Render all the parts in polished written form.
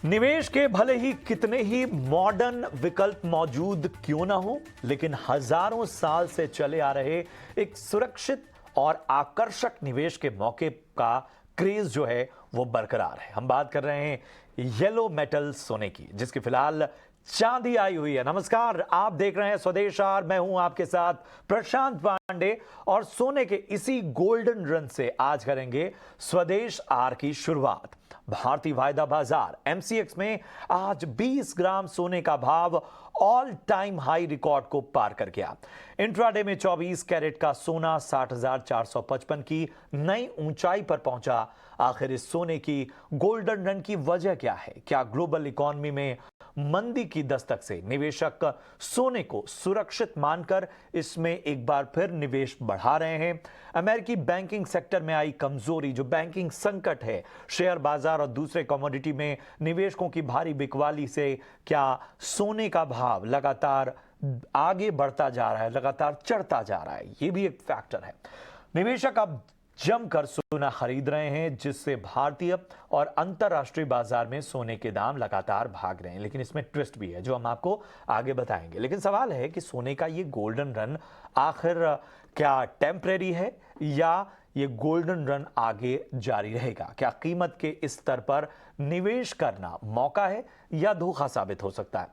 निवेश के भले ही कितने ही मॉडर्न विकल्प मौजूद क्यों ना हो, लेकिन हजारों साल से चले आ रहे एक सुरक्षित और आकर्षक निवेश के मौके का क्रेज जो है वो बरकरार है। हम बात कर रहे हैं येलो मेटल सोने की, जिसकी फिलहाल चांदी आई हुई है। नमस्कार, आप देख रहे हैं स्वदेश आर, मैं हूं आपके साथ प्रशांत पांडे और सोने के इसी गोल्डन रन से आज करेंगे स्वदेश आर की शुरुआत। भारतीय वायदा बाजार एमसीएक्स में आज 20 ग्राम सोने का भाव ऑल टाइम हाई रिकॉर्ड को पार कर गया। इंट्राडे में 24 कैरेट का सोना 60,455 की नई ऊंचाई पर पहुंचा। आखिर इस सोने की गोल्डन रन की वजह क्या है? क्या ग्लोबल इकोनॉमी में मंदी की दस्तक से निवेशक सोने को सुरक्षित मानकर इसमें एक बार फिर निवेश बढ़ा रहे हैं? अमेरिकी बैंकिंग सेक्टर में आई कमजोरी, जो बैंकिंग संकट है, शेयर बाजार और दूसरे कमोडिटी में निवेशकों की भारी बिकवाली से क्या सोने का भाव लगातार आगे बढ़ता जा रहा है, लगातार चढ़ता जा रहा है? यह भी एक फैक्टर है। निवेशक अब जमकर सोना खरीद रहे हैं, जिससे भारतीय और अंतरराष्ट्रीय बाजार में सोने के दाम लगातार भाग रहे हैं। लेकिन इसमें ट्विस्ट भी है, जो हम आपको आगे बताएंगे। लेकिन सवाल है कि सोने का ये गोल्डन रन आखिर क्या टेम्परेरी है या ये गोल्डन रन आगे जारी रहेगा? क्या कीमत के इस स्तर पर निवेश करना मौका है या धोखा साबित हो सकता है?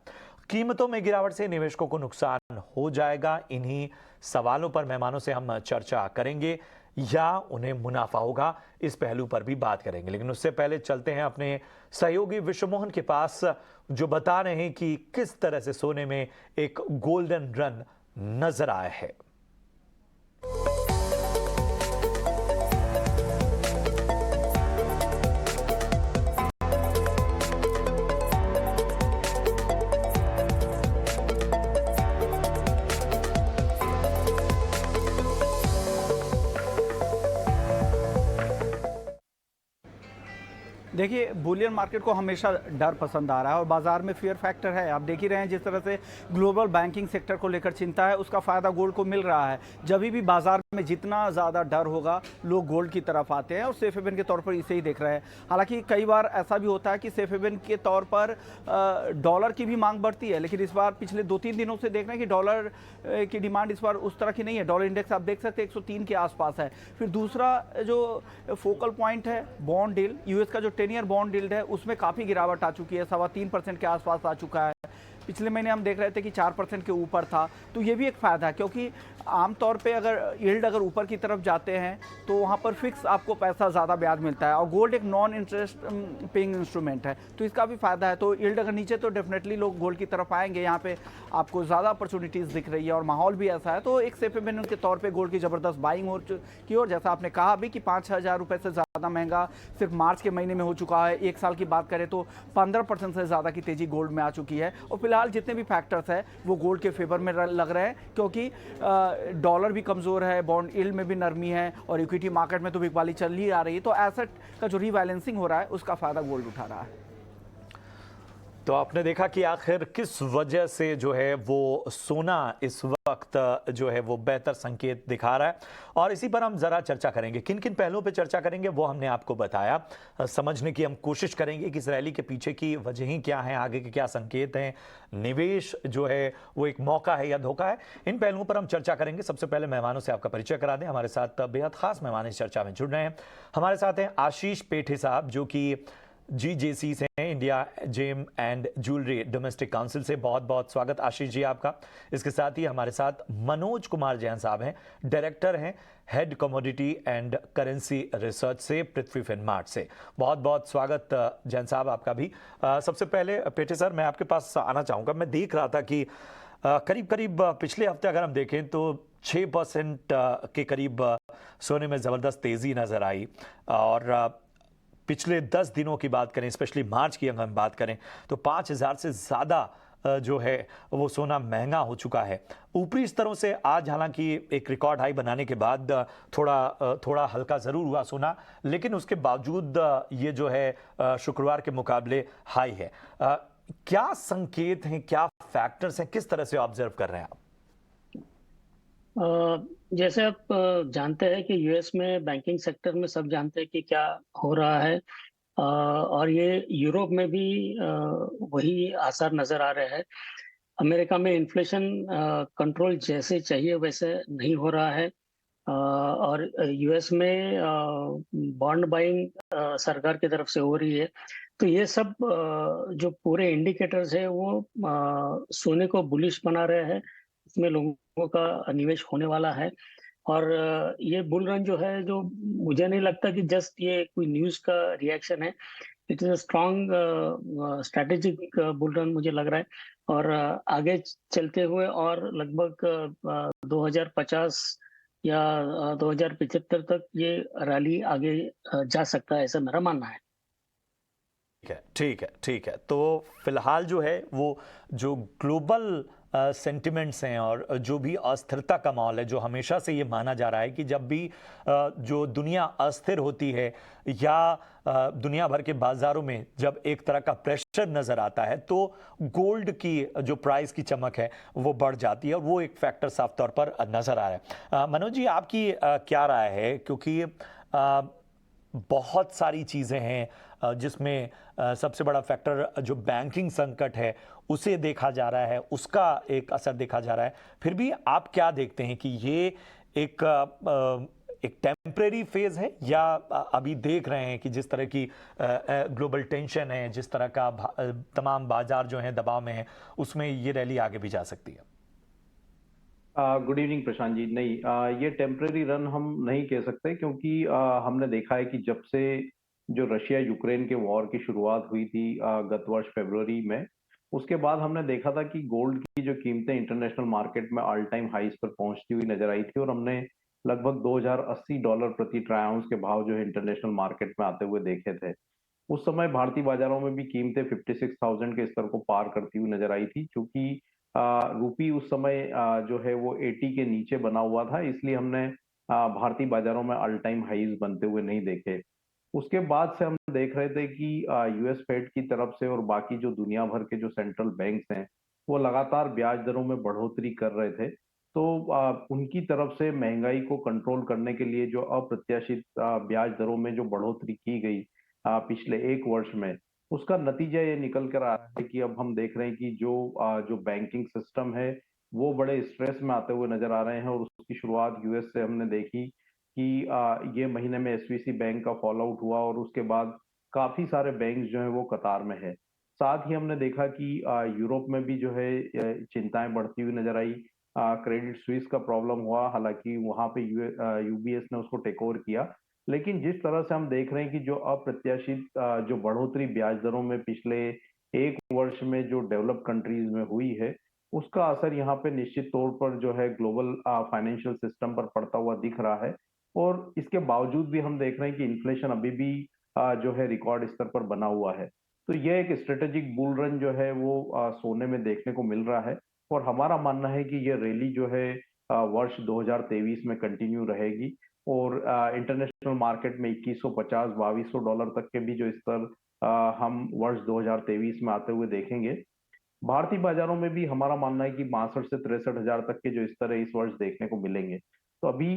कीमतों में गिरावट से निवेशकों को नुकसान हो जाएगा? इन्हीं सवालों पर मेहमानों से हम चर्चा करेंगे या उन्हें मुनाफा होगा, इस पहलू पर भी बात करेंगे। लेकिन उससे पहले चलते हैं अपने सहयोगी विश्वमोहन के पास, जो बता रहे हैं कि किस तरह से सोने में एक गोल्डन रन नजर आया है। देखिए, बुलियन मार्केट को हमेशा डर पसंद आ रहा है और बाजार में फियर फैक्टर है। आप देख ही रहे हैं जिस तरह से ग्लोबल बैंकिंग सेक्टर को लेकर चिंता है, उसका फ़ायदा गोल्ड को मिल रहा है। जब भी बाजार में जितना ज़्यादा डर होगा, लोग गोल्ड की तरफ आते हैं और सेफ हेवन के तौर पर इसे ही देख रहे हैं। हालांकि कई बार ऐसा भी होता है कि सेफ हेवन के तौर पर डॉलर की भी मांग बढ़ती है, लेकिन इस बार पिछले 2-3 दिनों से देख रहे हैं कि डॉलर की डिमांड इस बार उस तरह की नहीं है। डॉलर इंडेक्स आप देख सकते हैं 103 के आसपास है। फिर दूसरा जो फोकल पॉइंट है, बॉन्ड डील, यूएस का जो 10 ईयर बॉन्ड यील्ड है, उसमें काफ़ी गिरावट आ चुकी है, 3.25% के आसपास आ चुका है। पिछले महीने हम देख रहे थे कि 4% के ऊपर था। तो ये भी एक फ़ायदा है, क्योंकि आमतौर पे अगर यील्ड अगर ऊपर की तरफ जाते हैं तो वहाँ पर फिक्स आपको पैसा ज़्यादा ब्याज मिलता है और गोल्ड एक नॉन इंटरेस्ट पेइंग इंस्ट्रूमेंट है, तो इसका भी फ़ायदा है। तो यील्ड अगर नीचे तो डेफिनेटली लोग गोल्ड की तरफ आएंगे। यहाँ पे आपको ज़्यादा अपॉर्चुनिटीज़ दिख रही है और माहौल भी ऐसा है, तो एक सेफ हेवन के तौर पर गोल्ड की ज़बरदस्त बाइंग हो चुकी है। और जैसा आपने कहा अभी कि 5,000 रुपये से ज़्यादा महंगा सिर्फ मार्च के महीने में हो चुका है। एक साल की बात करें तो 15% से ज़्यादा की तेज़ी गोल्ड में आ चुकी है। और फिलहाल जितने भी फैक्टर्स है वो गोल्ड के फेवर में लग रहे हैं, क्योंकि डॉलर भी कमज़ोर है, बॉन्ड यील्ड में भी नरमी है और इक्विटी मार्केट में तो बिकवाली चल ही आ रही है। तो एसेट का जो रीबैलेंसिंग हो रहा है उसका फ़ायदा गोल्ड उठा रहा है। तो आपने देखा कि आखिर किस वजह से जो है वो सोना इस वक्त जो है वो बेहतर संकेत दिखा रहा है, और इसी पर हम जरा चर्चा करेंगे। किन किन पहलुओं पे चर्चा करेंगे वो हमने आपको बताया। समझने की हम कोशिश करेंगे कि इस रैली के पीछे की वजहें क्या हैं, आगे के क्या संकेत हैं, निवेश जो है वो एक मौका है या धोखा है। इन पहलुओं पर हम चर्चा करेंगे। सबसे पहले मेहमानों से आपका परिचय करा दें। हमारे साथ बेहद खास मेहमान इस चर्चा में जुड़ रहे हैं। हमारे साथ हैं आशीष पेठे साहब, जो कि जीजेसी से हैं, India gem and jewellery domestic council से। बहुत बहुत स्वागत आशीष जी आपका। इसके साथ ही हमारे साथ मनोज कुमार जैन साहब हैं, डायरेक्टर हैं head commodity and currency research से पृथ्वी फिनमार्ट से। बहुत बहुत स्वागत जैन साहब आपका भी। सबसे पहले पेटे सर, मैं आपके पास आना चाहूँगा। मैं देख रहा था कि करीब करीब पिछले हफ्ते अगर हम देखें तो 6% के करीब सोने में ज़बरदस्त तेज़ी नज़र आई, और पिछले 10 दिनों की बात करें, स्पेशली मार्च की अगर हम बात करें, तो 5,000 से ज़्यादा जो है वो सोना महंगा हो चुका है। ऊपरी स्तरों से आज हालांकि एक रिकॉर्ड हाई बनाने के बाद थोड़ा हल्का ज़रूर हुआ सोना, लेकिन उसके बावजूद ये जो है शुक्रवार के मुकाबले हाई है। क्या संकेत हैं, क्या फैक्टर्स हैं, किस तरह से ऑब्जर्व कर रहे हैं आप? जैसे आप जानते हैं कि यूएस में बैंकिंग सेक्टर में सब जानते हैं कि क्या हो रहा है। और ये यूरोप में भी वही आसार नजर आ रहे हैं। अमेरिका में इन्फ्लेशन कंट्रोल जैसे चाहिए वैसे नहीं हो रहा है। और यूएस में बॉन्ड बाइंग सरकार की तरफ से हो रही है। तो ये सब जो पूरे इंडिकेटर्स है वो सोने को बुलिश बना रहे हैं। इसमें लोगों का निवेश होने वाला है। और ये बुल रन जो है, जो मुझे नहीं लगता कि जस्ट ये कोई न्यूज़ का रिएक्शन है। It is a strong strategic bull run मुझे लग रहा है। और आगे चलते हुए और लगभग 2050 या 2075 तक ये रैली आगे जा सकता है, ऐसा मेरा मानना है। ठीक है, ठीक है, ठीक है। तो फिलहाल जो है वो जो ग्लोबल सेंटिमेंट्स हैं और जो भी अस्थिरता का माहौल है, जो हमेशा से ये माना जा रहा है कि जब भी जो दुनिया अस्थिर होती है या दुनिया भर के बाजारों में जब एक तरह का प्रेशर नजर आता है तो गोल्ड की जो प्राइस की चमक है वो बढ़ जाती है और वो एक फैक्टर साफ तौर पर नजर आ रहा है। मनोज जी, आपकी क्या राय है? क्योंकि बहुत सारी चीज़ें हैं जिसमें सबसे बड़ा फैक्टर जो बैंकिंग संकट है उसे देखा जा रहा है, उसका एक असर देखा जा रहा है। फिर भी आप क्या देखते हैं कि ये एक एक टेम्परेरी फेज है या अभी देख रहे हैं कि जिस तरह की ग्लोबल टेंशन है, जिस तरह का तमाम बाजार जो हैं दबाव में हैं, उसमें ये रैली आगे भी जा सकती है? Good evening Prashant ji. नहीं, ये टेम्पररी रन हम नहीं कह सकते, क्योंकि हमने देखा है कि जब से जो रशिया यूक्रेन के वॉर की शुरुआत हुई थी गत वर्ष फरवरी में, उसके बाद हमने देखा था कि गोल्ड की जो कीमतें इंटरनेशनल मार्केट में ऑल टाइम हाईज पर पहुंचती हुई नजर आई थी और हमने लगभग $2080 प्रति ट्राई आउंस के भाव जो है इंटरनेशनल मार्केट में आते हुए देखे थे। उस समय भारतीय बाजारों में भी कीमतें 56,000 के स्तर को पार करती हुई नजर आई थी, क्योंकि रूपी उस समय जो है वो 80 के नीचे बना हुआ था, इसलिए हमने भारतीय बाजारों में ऑल टाइम हाईज बनते हुए नहीं देखे। उसके बाद से हम देख रहे थे कि यूएस फेड की तरफ से और बाकी जो दुनिया भर के जो सेंट्रल बैंक्स हैं वो लगातार ब्याज दरों में बढ़ोतरी कर रहे थे। तो उनकी तरफ से महंगाई को कंट्रोल करने के लिए जो अप्रत्याशित ब्याज दरों में जो बढ़ोतरी की गई पिछले एक वर्ष में, उसका नतीजा ये निकल कर आ रहा है कि अब हम देख रहे हैं कि जो बैंकिंग सिस्टम है वो बड़े स्ट्रेस में आते हुए नजर आ रहे हैं। और उसकी शुरुआत यूएस से हमने देखी कि ये महीने में एसवीसी बैंक का फॉल आउट हुआ और उसके बाद काफी सारे बैंक जो है वो कतार में है। साथ ही हमने देखा कि यूरोप में भी जो है चिंताएं बढ़ती हुई नजर आई। क्रेडिट स्विस का प्रॉब्लम हुआ, हालांकि वहां पे यूबीएस ने उसको टेक ओवर किया। लेकिन जिस तरह से हम देख रहे हैं कि जो अप्रत्याशित जो बढ़ोतरी ब्याज दरों में पिछले एक वर्ष में जो डेवलप कंट्रीज में हुई है, उसका असर यहाँ पे निश्चित तौर पर जो है ग्लोबल फाइनेंशियल सिस्टम पर पड़ता हुआ दिख रहा है। और इसके बावजूद भी हम देख रहे हैं कि इन्फ्लेशन अभी भी जो है रिकॉर्ड स्तर पर बना हुआ है। तो यह एक स्ट्रेटेजिक बुल रन जो है वो सोने में देखने को मिल रहा है। और हमारा मानना है कि यह रैली जो है वर्ष 2023 में कंटिन्यू रहेगी और इंटरनेशनल मार्केट में 2150-2200 डॉलर तक के भी जो स्तर हम वर्ष 2023 में आते हुए देखेंगे। भारतीय बाजारों में भी हमारा मानना है कि 62 से 63 हजार तक के जो स्तर है इस वर्ष देखने को मिलेंगे। तो अभी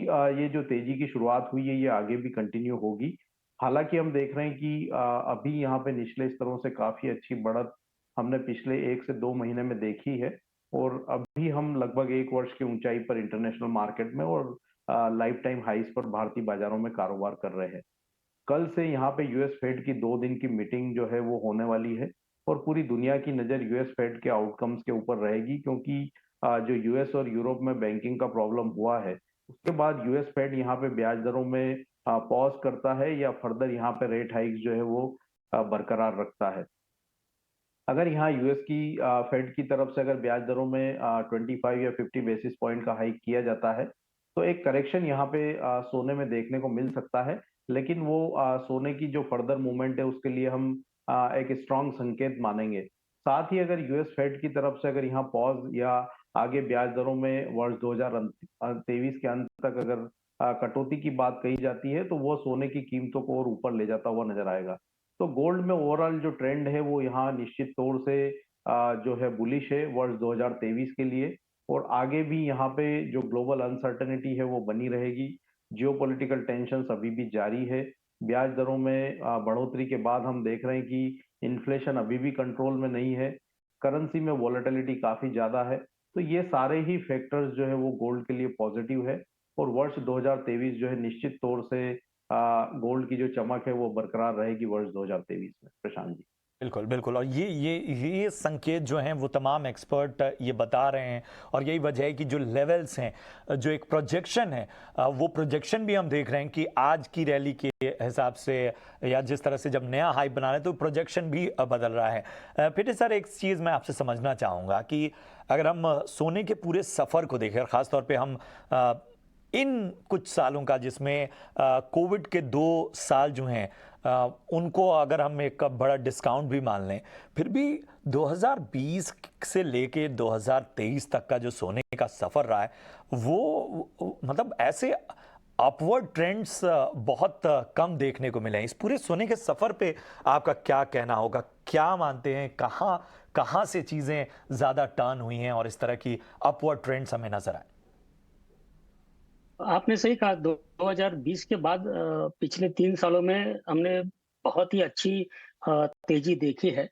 ये जो तेजी की शुरुआत हुई है ये आगे भी कंटिन्यू होगी। हालांकि हम देख रहे हैं कि अभी यहाँ पे निचले स्तरों से काफी अच्छी बढ़त हमने पिछले 1 से 2 महीने में देखी है। और अभी हम लगभग एक वर्ष की ऊंचाई पर इंटरनेशनल मार्केट में और लाइफ टाइम हाइस पर भारतीय बाजारों में कारोबार कर रहे हैं। कल से यहाँ पे यूएस फेड की 2 दिन की मीटिंग जो है वो होने वाली है और पूरी दुनिया की नजर यूएस फेड के आउटकम्स के ऊपर रहेगी, क्योंकि जो यूएस और यूरोप में बैंकिंग का प्रॉब्लम हुआ है उसके बाद यूएस फेड यहाँ पे ब्याज दरों में पॉज करता है या फर्दर यहाँ पे रेट हाइक्स जो है वो बरकरार रखता है। अगर यहाँ यूएस की फेड की तरफ से अगर ब्याज दरों में 25 या 50 बेसिस पॉइंट का हाइक किया जाता है तो एक करेक्शन यहाँ पे सोने में देखने को मिल सकता है। लेकिन वो सोने की जो फर्दर मूवमेंट है उसके लिए हम एक स्ट्रांग संकेत मानेंगे। साथ ही अगर यूएस फेड की तरफ से अगर यहाँ पॉज या आगे ब्याज दरों में वर्ष 2023 के अंत तक अगर कटौती की बात कही जाती है तो वो सोने की कीमतों को और ऊपर ले जाता हुआ नजर आएगा। तो गोल्ड में ओवरऑल जो ट्रेंड है वो यहाँ निश्चित तौर से जो है बुलिश है वर्ष 2023 के लिए। और आगे भी यहाँ पे जो ग्लोबल अनसर्टेनिटी है वो बनी रहेगी। जियोपॉलिटिकल टेंशन अभी भी जारी है। ब्याज दरों में बढ़ोतरी के बाद हम देख रहे हैं कि इन्फ्लेशन अभी भी कंट्रोल में नहीं है, करेंसी में वॉलेटिलिटी काफी ज्यादा है। तो ये सारे ही फैक्टर्स जो है वो गोल्ड के लिए पॉजिटिव है और वर्ष 2023 जो है निश्चित तौर से गोल्ड की जो चमक है वो बरकरार रहेगी वर्ष 2023 में। प्रशांत जी। बिल्कुल, बिल्कुल। और ये संकेत जो हैं वो तमाम एक्सपर्ट ये बता रहे हैं और यही वजह है कि जो लेवल्स हैं, जो एक प्रोजेक्शन है, वो प्रोजेक्शन भी हम देख रहे हैं कि आज की रैली के हिसाब से या जिस तरह से जब नया हाई बना रहे हैं तो प्रोजेक्शन भी बदल रहा है। फिर सर एक चीज़ मैं आपसे समझना चाहूँगा कि अगर हम सोने के पूरे सफ़र को देखें, ख़ासतौर पे हम इन कुछ सालों का जिसमें कोविड के 2 साल जो हैं उनको अगर हम एक बड़ा डिस्काउंट भी मान लें, फिर भी 2020 से लेके 2023 तक का जो सोने का सफ़र रहा है वो मतलब ऐसे अपवर्ड ट्रेंड्स बहुत कम देखने को मिले हैं। इस पूरे सोने के सफ़र पे आपका क्या कहना होगा? क्या मानते हैं कहाँ कहाँ से चीज़ें ज़्यादा टर्न हुई हैं और इस तरह की अपवर्ड ट्रेंड्स हमें नज़र आए? आपने सही कहा। 2020 के बाद पिछले 3 सालों में हमने बहुत ही अच्छी तेजी देखी है,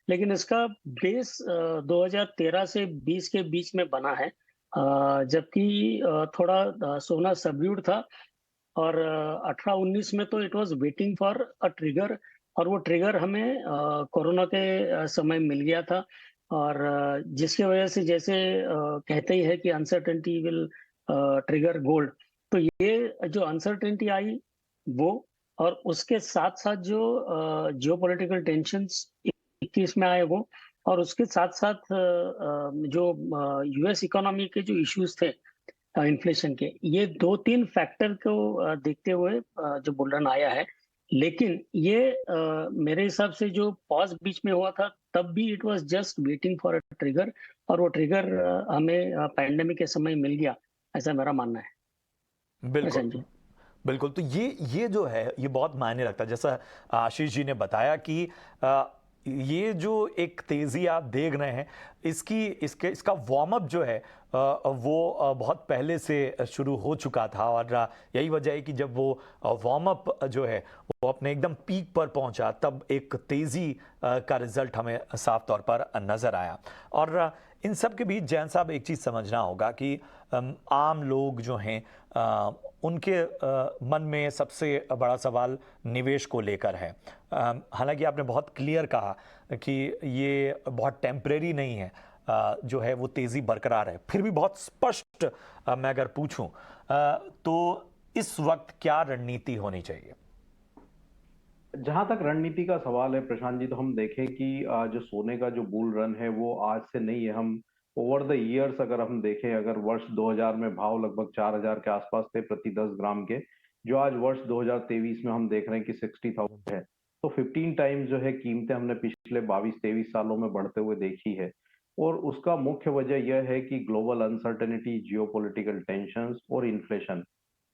लेकिन इसका बेस 2013 से 20 के बीच में बना है, जबकि थोड़ा सोना सबड्यूड था और 18-19 में तो it was waiting for a trigger, और वो ट्रिगर हमें कोरोना के समय मिल गया था। और जिसकी वजह से जैसे कहते ही है कि अनसर्टेनिटी विल ट्रिगर गोल्ड, तो ये जो अनसर्टेनिटी आई वो, और उसके साथ साथ जो जियोपॉलिटिकल टेंशंस 21 में आए वो, और उसके साथ साथ जो यूएस इकोनॉमी के जो इश्यूज थे इन्फ्लेशन के, ये 2-3 फैक्टर को देखते हुए जो बुलरन आया है। लेकिन ये मेरे हिसाब से जो पॉज बीच में हुआ था तब भी it was just waiting for a trigger, और वो ट्रिगर हमें पैंडेमिक के समय मिल गया, ऐसा मेरा मानना है। बिल्कुल, प्रशांत जी। बिल्कुल। तो ये जो है ये बहुत मायने रखता है। जैसा आशीष जी ने बताया कि ये जो एक तेज़ी आप देख रहे हैं इसका वार्म अप जो है वो बहुत पहले से शुरू हो चुका था और यही वजह है कि जब वो वार्म अप जो है वो अपने एकदम पीक पर पहुंचा तब एक तेज़ी का रिजल्ट हमें साफ तौर पर नज़र आया। और इन सब के बीच जैन साहब एक चीज़ समझना होगा कि आम लोग जो हैं उनके मन में सबसे बड़ा सवाल निवेश को लेकर है। हालांकि आपने बहुत क्लियर कहा कि ये बहुत टेम्परेरी नहीं है, जो है वो तेज़ी बरकरार है। फिर भी बहुत स्पष्ट मैं अगर पूछूं तो इस वक्त क्या रणनीति होनी चाहिए? जहां तक रणनीति का सवाल है प्रशांत जी, तो हम देखें कि जो सोने का जो बुल रन है वो आज से नहीं है। हम ओवर द इयर्स अगर हम देखें, अगर वर्ष 2000 में भाव लगभग 4000 के आसपास थे प्रति 10 ग्राम के, जो आज वर्ष 2023 में हम देख रहे हैं कि 60,000 है। तो 15 टाइम्स जो है कीमतें हमने पिछले 22-23 सालों में बढ़ते हुए देखी है। और उसका मुख्य वजह यह है कि ग्लोबल अनसर्टेनिटी, जियोपॉलिटिकल टेंशंस और इन्फ्लेशन।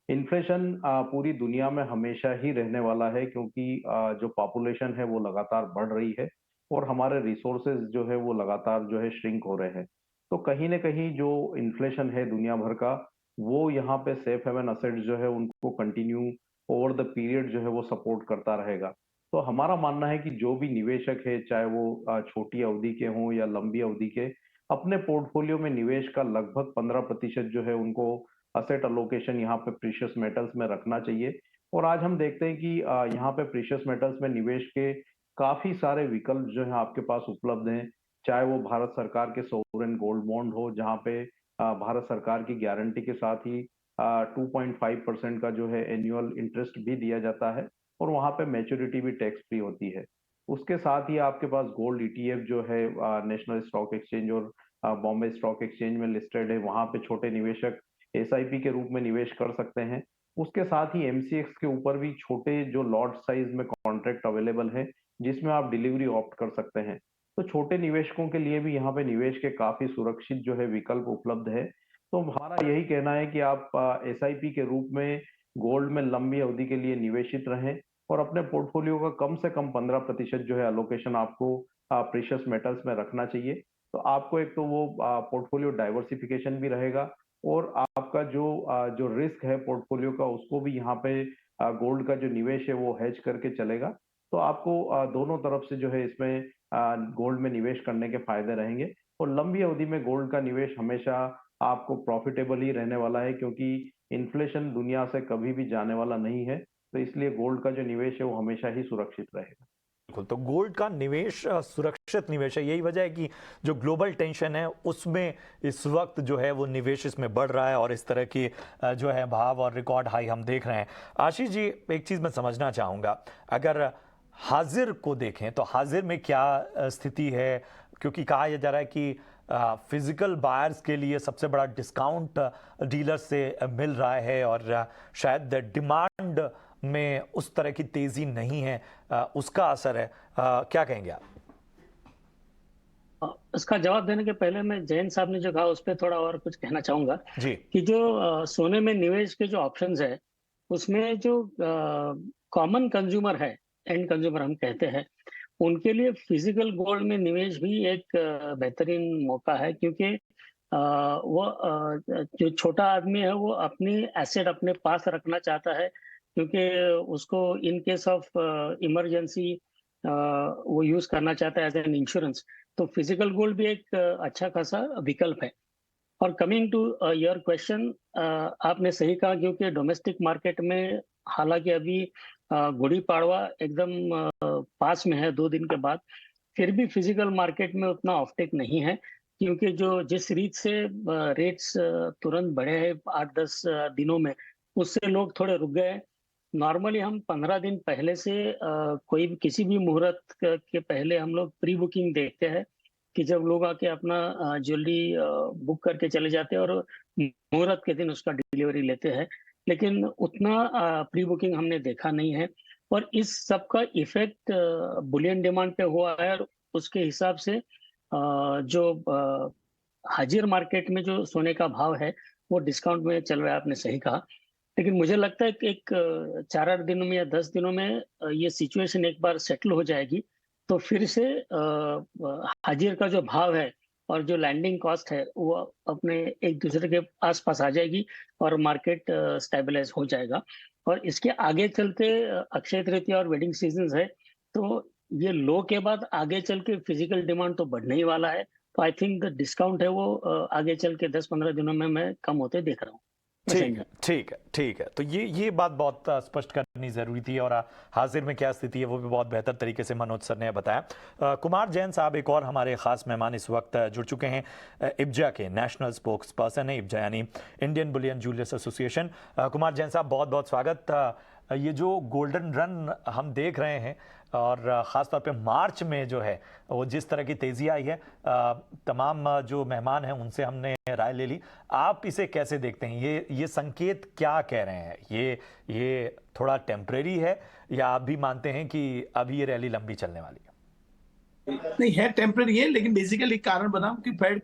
इन्फ्लेशन पूरी दुनिया में हमेशा ही रहने वाला है, क्योंकि जो पॉपुलेशन है वो लगातार बढ़ रही है और हमारे रिसोर्सेज जो है वो लगातार जो है श्रिंक हो रहे हैं। तो कहीं ना कहीं जो इन्फ्लेशन है दुनिया भर का, वो यहाँ पे सेफ हेवन असेट्स जो है उनको कंटिन्यू ओवर द पीरियड जो है वो सपोर्ट करता रहेगा। तो हमारा मानना है कि जो भी निवेशक है, चाहे वो छोटी अवधि के हों या लंबी अवधि के, अपने पोर्टफोलियो में निवेश का लगभग 15% जो है उनको असेट अलोकेशन यहाँ पे प्रीशियस मेटल्स में रखना चाहिए। और आज हम देखते हैं कि यहाँ पे प्रीशियस मेटल्स में निवेश के काफी सारे विकल्प जो है आपके पास उपलब्ध हैं। चाहे वो भारत सरकार के सोवरेन गोल्ड बॉन्ड हो, जहाँ पे भारत सरकार की गारंटी के साथ ही 2.5% का जो है एनुअल इंटरेस्ट भी दिया जाता है और वहाँ पे मैच्योरिटी भी टैक्स फ्री होती है। उसके साथ ही आपके पास गोल्ड ईटीएफ जो है नेशनल स्टॉक एक्सचेंज और बॉम्बे स्टॉक एक्सचेंज में लिस्टेड है, वहाँ पे छोटे निवेशक एसआईपी के रूप में निवेश कर सकते हैं। उसके साथ ही एमसीएक्स के ऊपर भी छोटे जो लॉट साइज में कॉन्ट्रैक्ट अवेलेबल है, जिसमें आप डिलीवरी ऑप्ट कर सकते हैं। तो छोटे निवेशकों के लिए भी यहाँ पे निवेश के काफी सुरक्षित जो है विकल्प उपलब्ध है। तो हमारा यही कहना है कि आप एसआईपी के रूप में गोल्ड में लंबी अवधि के लिए निवेशित रहें और अपने पोर्टफोलियो का कम से कम 15% जो है अलोकेशन आपको प्रीशियस मेटल्स में रखना चाहिए। तो आपको एक तो वो पोर्टफोलियो डाइवर्सिफिकेशन भी रहेगा और आपका जो जो रिस्क है पोर्टफोलियो का, उसको भी यहाँ पे गोल्ड का जो निवेश है वो हेज करके चलेगा, तो आपको दोनों तरफ से जो है इसमें गोल्ड में निवेश करने के फायदे रहेंगे। और लंबी अवधि में गोल्ड का निवेश हमेशा आपको प्रॉफिटेबल ही रहने वाला है, क्योंकि इन्फ्लेशन दुनिया से कभी भी जाने वाला नहीं है, तो इसलिए गोल्ड का जो निवेश है वो हमेशा ही सुरक्षित रहेगा। बिल्कुल, तो गोल्ड का निवेश सुरक्षित निवेश है। यही वजह है कि जो ग्लोबल टेंशन है उसमें इस वक्त जो है वो निवेश इसमें बढ़ रहा है और इस तरह की जो है भाव और रिकॉर्ड हाई हम देख रहे हैं। आशीष जी, एक चीज़ मैं समझना चाहूँगा, अगर हाजिर को देखें तो हाजिर में क्या स्थिति है, क्योंकि कहा जा रहा है कि फिजिकल बायर्स के लिए सबसे बड़ा डिस्काउंट डीलर से मिल रहा है और शायद डिमांड में उस तरह की तेजी नहीं है, उसका असर है। क्या कहेंगे आप? इसका जवाब देने के पहले मैं जैन साहब ने जो कहा उस पर थोड़ा और कुछ कहना चाहूंगा जी कि जो सोने में निवेश के जो ऑप्शंस है उसमें जो कॉमन कंज्यूमर है, एंड कंज्यूमर हम कहते हैं, उनके लिए फिजिकल गोल्ड में निवेश भी एक बेहतरीन मौका है, क्योंकि वो जो छोटा आदमी है वो अपनी एसेट अपने पास रखना चाहता है, क्योंकि उसको इन केस ऑफ इमरजेंसी वो यूज करना चाहता है एज एन इंश्योरेंस। तो फिजिकल गोल्ड भी एक अच्छा खासा विकल्प है। और कमिंग टू योर क्वेश्चन, आपने सही कहा, क्योंकि डोमेस्टिक मार्केट में हालांकि अभी गुड़ी पाड़वा एकदम पास में है 2 दिन के बाद, फिर भी फिजिकल मार्केट में उतना ऑफटेक नहीं है, क्योंकि जो जिस रीत से रेट्स तुरंत बढ़े हैं 8-10 दिनों में, उससे लोग थोड़े रुक गए। नॉर्मली हम 15 दिन पहले से कोई भी किसी भी मुहूर्त के पहले हम लोग प्री बुकिंग देखते हैं कि जब लोग आके अपना ज्वेलरी बुक करके चले जाते हैं और मुहूर्त के दिन उसका डिलीवरी लेते हैं, लेकिन उतना प्री बुकिंग हमने देखा नहीं है। और इस सब का इफेक्ट बुलियन डिमांड पे हुआ है, और उसके हिसाब से जो हाजिर मार्केट में जो सोने का भाव है वो डिस्काउंट में चल रहा है, आपने सही कहा। लेकिन मुझे लगता है कि एक 4-8 दिनों में या 10 दिनों में ये सिचुएशन एक बार सेटल हो जाएगी, तो फिर से हाजिर का जो भाव है और जो लैंडिंग कॉस्ट है वो अपने एक दूसरे के आसपास आ जाएगी और मार्केट स्टेबलाइज हो जाएगा। और इसके आगे चलते अक्षय तृतीया और वेडिंग सीजन है, तो ये लो के बाद आगे चल के फिजिकल डिमांड तो बढ़ने ही वाला है। तो आई थिंक द डिस्काउंट है वो आगे चल के 10-15 दिनों में मैं कम होते देख रहा हूँ। ठीक है। तो ये बात बहुत स्पष्ट करनी जरूरी थी, और हाजिर में क्या स्थिति है वो भी बहुत बेहतर तरीके से मनोज सर ने बताया। कुमार जैन साहब एक और हमारे खास मेहमान इस वक्त जुड़ चुके हैं, इब्जा के नेशनल स्पोक्स पर्सन है, इब्जा यानी Indian Boolean jewellers association. Kumar Jain साहब, बहुत बहुत स्वागत। ये जो गोल्डन रन हम देख रहे हैं और ख़ासतौर पे मार्च में जो है वो जिस तरह की तेज़ी आई है, तमाम जो मेहमान हैं उनसे हमने राय ले ली, आप इसे कैसे देखते हैं? ये संकेत क्या कह रहे हैं? ये थोड़ा टेम्परेरी है या आप भी मानते हैं कि अभी ये रैली लंबी चलने वाली है? नहीं है, टेम्पररी है, लेकिन बेसिकली कारण बना कि फेड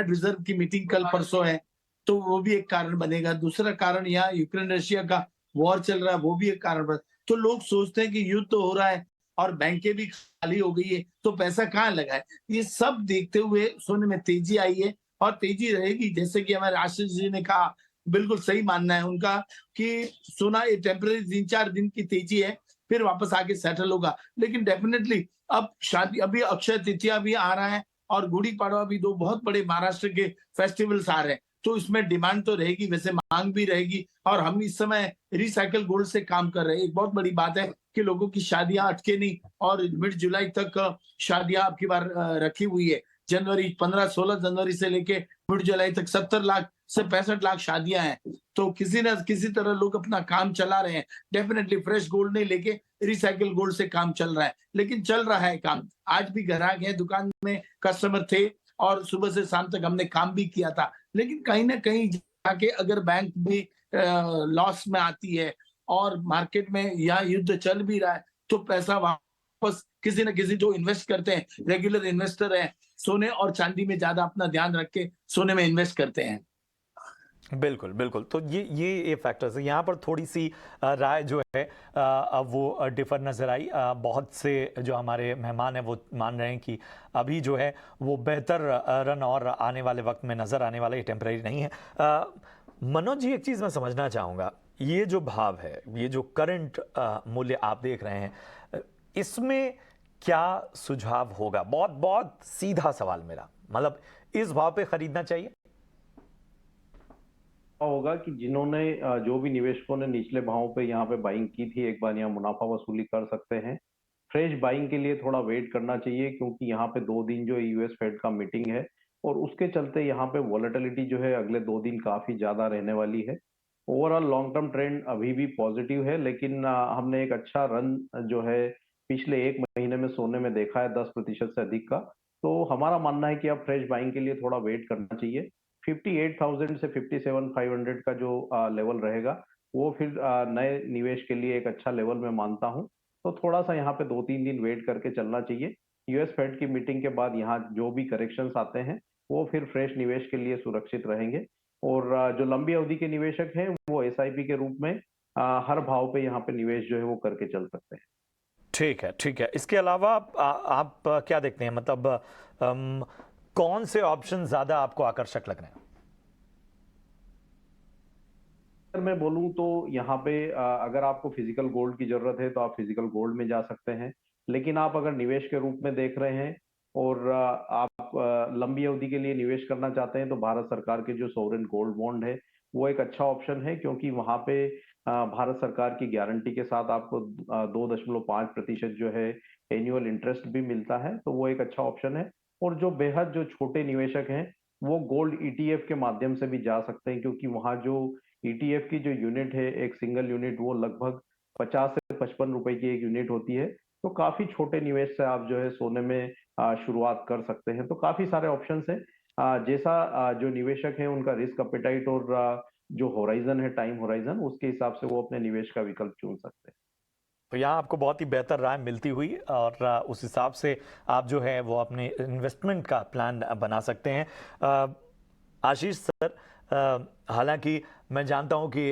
रिजर्व की मीटिंग कल परसों है, तो वो भी एक कारण बनेगा। दूसरा कारण यहाँ यूक्रेन रशिया का वॉर चल रहा है, वो भी एक कारण बन। तो लोग सोचते हैं कि युद्ध तो हो रहा है और बैंकें भी खाली हो गई है, तो पैसा कहाँ लगा है। ये सब देखते हुए सोने में तेजी आई है और तेजी रहेगी। जैसे कि हमारे आशीष जी ने कहा, बिल्कुल सही मानना है उनका कि सोना ये टेम्पररी 3-4 दिन की तेजी है, फिर वापस आके सेटल होगा। लेकिन डेफिनेटली अब शादी, अभी अक्षय तृतीया भी आ रहा है और गुड़ी पाड़वा भी, 2 बहुत बड़े महाराष्ट्र के फेस्टिवल्स आ रहे हैं, तो इसमें डिमांड तो रहेगी, वैसे मांग भी रहेगी। और हम इस समय रिसाइकल गोल्ड से काम कर रहे हैं। एक बहुत बड़ी बात है कि लोगों की शादियां अटके नहीं, और मिड जुलाई तक शादियां आपकी बार रखी हुई है। जनवरी 15-16 जनवरी से लेके मिड जुलाई तक 70 लाख से 65 लाख शादियां हैं। तो किसी न किसी तरह लोग अपना काम चला रहे हैं। डेफिनेटली फ्रेश गोल्ड नहीं लेके रिसाइकल गोल्ड से काम चल रहा है, लेकिन चल रहा है काम। आज भी ग्राहक है, दुकान में कस्टमर थे और सुबह से शाम तक हमने काम भी किया था। लेकिन कहीं ना कहीं जाके अगर बैंक भी लॉस में आती है और मार्केट में यहाँ युद्ध चल भी रहा है, तो पैसा वापस किसी न किसी जो इन्वेस्ट करते हैं, रेगुलर इन्वेस्टर हैं, सोने और चांदी में ज्यादा अपना ध्यान रख के सोने में इन्वेस्ट करते हैं। बिल्कुल। तो ये फैक्टर्स है। यहाँ पर थोड़ी सी राय जो है वो डिफर नजर आई। बहुत से जो हमारे मेहमान हैं वो मान रहे हैं कि अभी जो है वो बेहतर रन और आने वाले वक्त में नजर आने वाला, ये टेम्परेरी नहीं है। मनोज जी, एक चीज़ मैं समझना चाहूँगा, ये जो भाव है, ये जो करंट मूल्य आप देख रहे हैं, इसमें क्या सुझाव होगा? बहुत बहुत सीधा सवाल मेरा, मतलब इस भाव पे खरीदना चाहिए? होगा कि जिन्होंने जो भी निवेशकों ने निचले भावों पे यहाँ पे बाइंग की थी, एक बार यहाँ मुनाफा वसूली कर सकते हैं। फ्रेश बाइंग के लिए थोड़ा वेट करना चाहिए, क्योंकि यहाँ पे 2 दिन जो यूएस फेड का मीटिंग है और उसके चलते यहाँ पे वॉलेटिलिटी जो है अगले 2 दिन काफी ज्यादा रहने वाली है। ओवरऑल लॉन्ग टर्म ट्रेंड अभी भी पॉजिटिव है, लेकिन हमने एक अच्छा रन जो है पिछले 1 महीने में सोने में देखा है 10% से अधिक का। तो हमारा मानना है कि अब फ्रेश बाइंग के लिए थोड़ा वेट करना चाहिए। 58,000 से 57,500 का जो लेवल रहेगा वो फिर नए निवेश के लिए एक अच्छा लेवल मैं मानता हूं। तो थोड़ा सा यहाँ पे 2-3 दिन वेट करके चलना चाहिए। यूएस फेड की मीटिंग के बाद यहाँ जो भी करेक्शंस आते हैं वो फिर फ्रेश निवेश के लिए सुरक्षित रहेंगे। और जो लंबी अवधि के निवेशक हैं वो एसआईपी के रूप में हर भाव पे यहाँ पे निवेश जो है वो करके चल सकते हैं। ठीक है, ठीक है। इसके अलावा आप क्या देखते हैं, मतलब कौन से ऑप्शन ज्यादा आपको आकर्षक लग रहे हैं? अगर मैं बोलूं तो यहाँ पे अगर आपको फिजिकल गोल्ड की जरूरत है तो आप फिजिकल गोल्ड में जा सकते हैं। लेकिन आप अगर निवेश के रूप में देख रहे हैं और आप लंबी अवधि के लिए निवेश करना चाहते हैं तो भारत सरकार के जो सोवरेन गोल्ड बॉन्ड है वो एक अच्छा ऑप्शन है, क्योंकि वहां पे भारत सरकार की गारंटी के साथ आपको 2.5% जो है एनुअल इंटरेस्ट भी मिलता है। तो वो एक अच्छा ऑप्शन है। और जो बेहद जो छोटे निवेशक हैं वो गोल्ड ईटीएफ के माध्यम से भी जा सकते हैं, क्योंकि वहां जो ईटीएफ की जो यूनिट है, एक सिंगल यूनिट, वो लगभग 50 से 55 रुपए की एक यूनिट होती है। तो काफी छोटे निवेश से आप जो है सोने में शुरुआत कर सकते हैं। तो काफी सारे ऑप्शंस हैं। जैसा जो निवेशक है उनका रिस्क अपेटाइट और जो होराइजन है, टाइम होराइजन, उसके हिसाब से वो अपने निवेश का विकल्प चुन सकते हैं। तो यहाँ आपको बहुत ही बेहतर राय मिलती हुई और उस हिसाब से आप जो है वो अपने इन्वेस्टमेंट का प्लान बना सकते हैं। आशीष सर, हालांकि मैं जानता हूं कि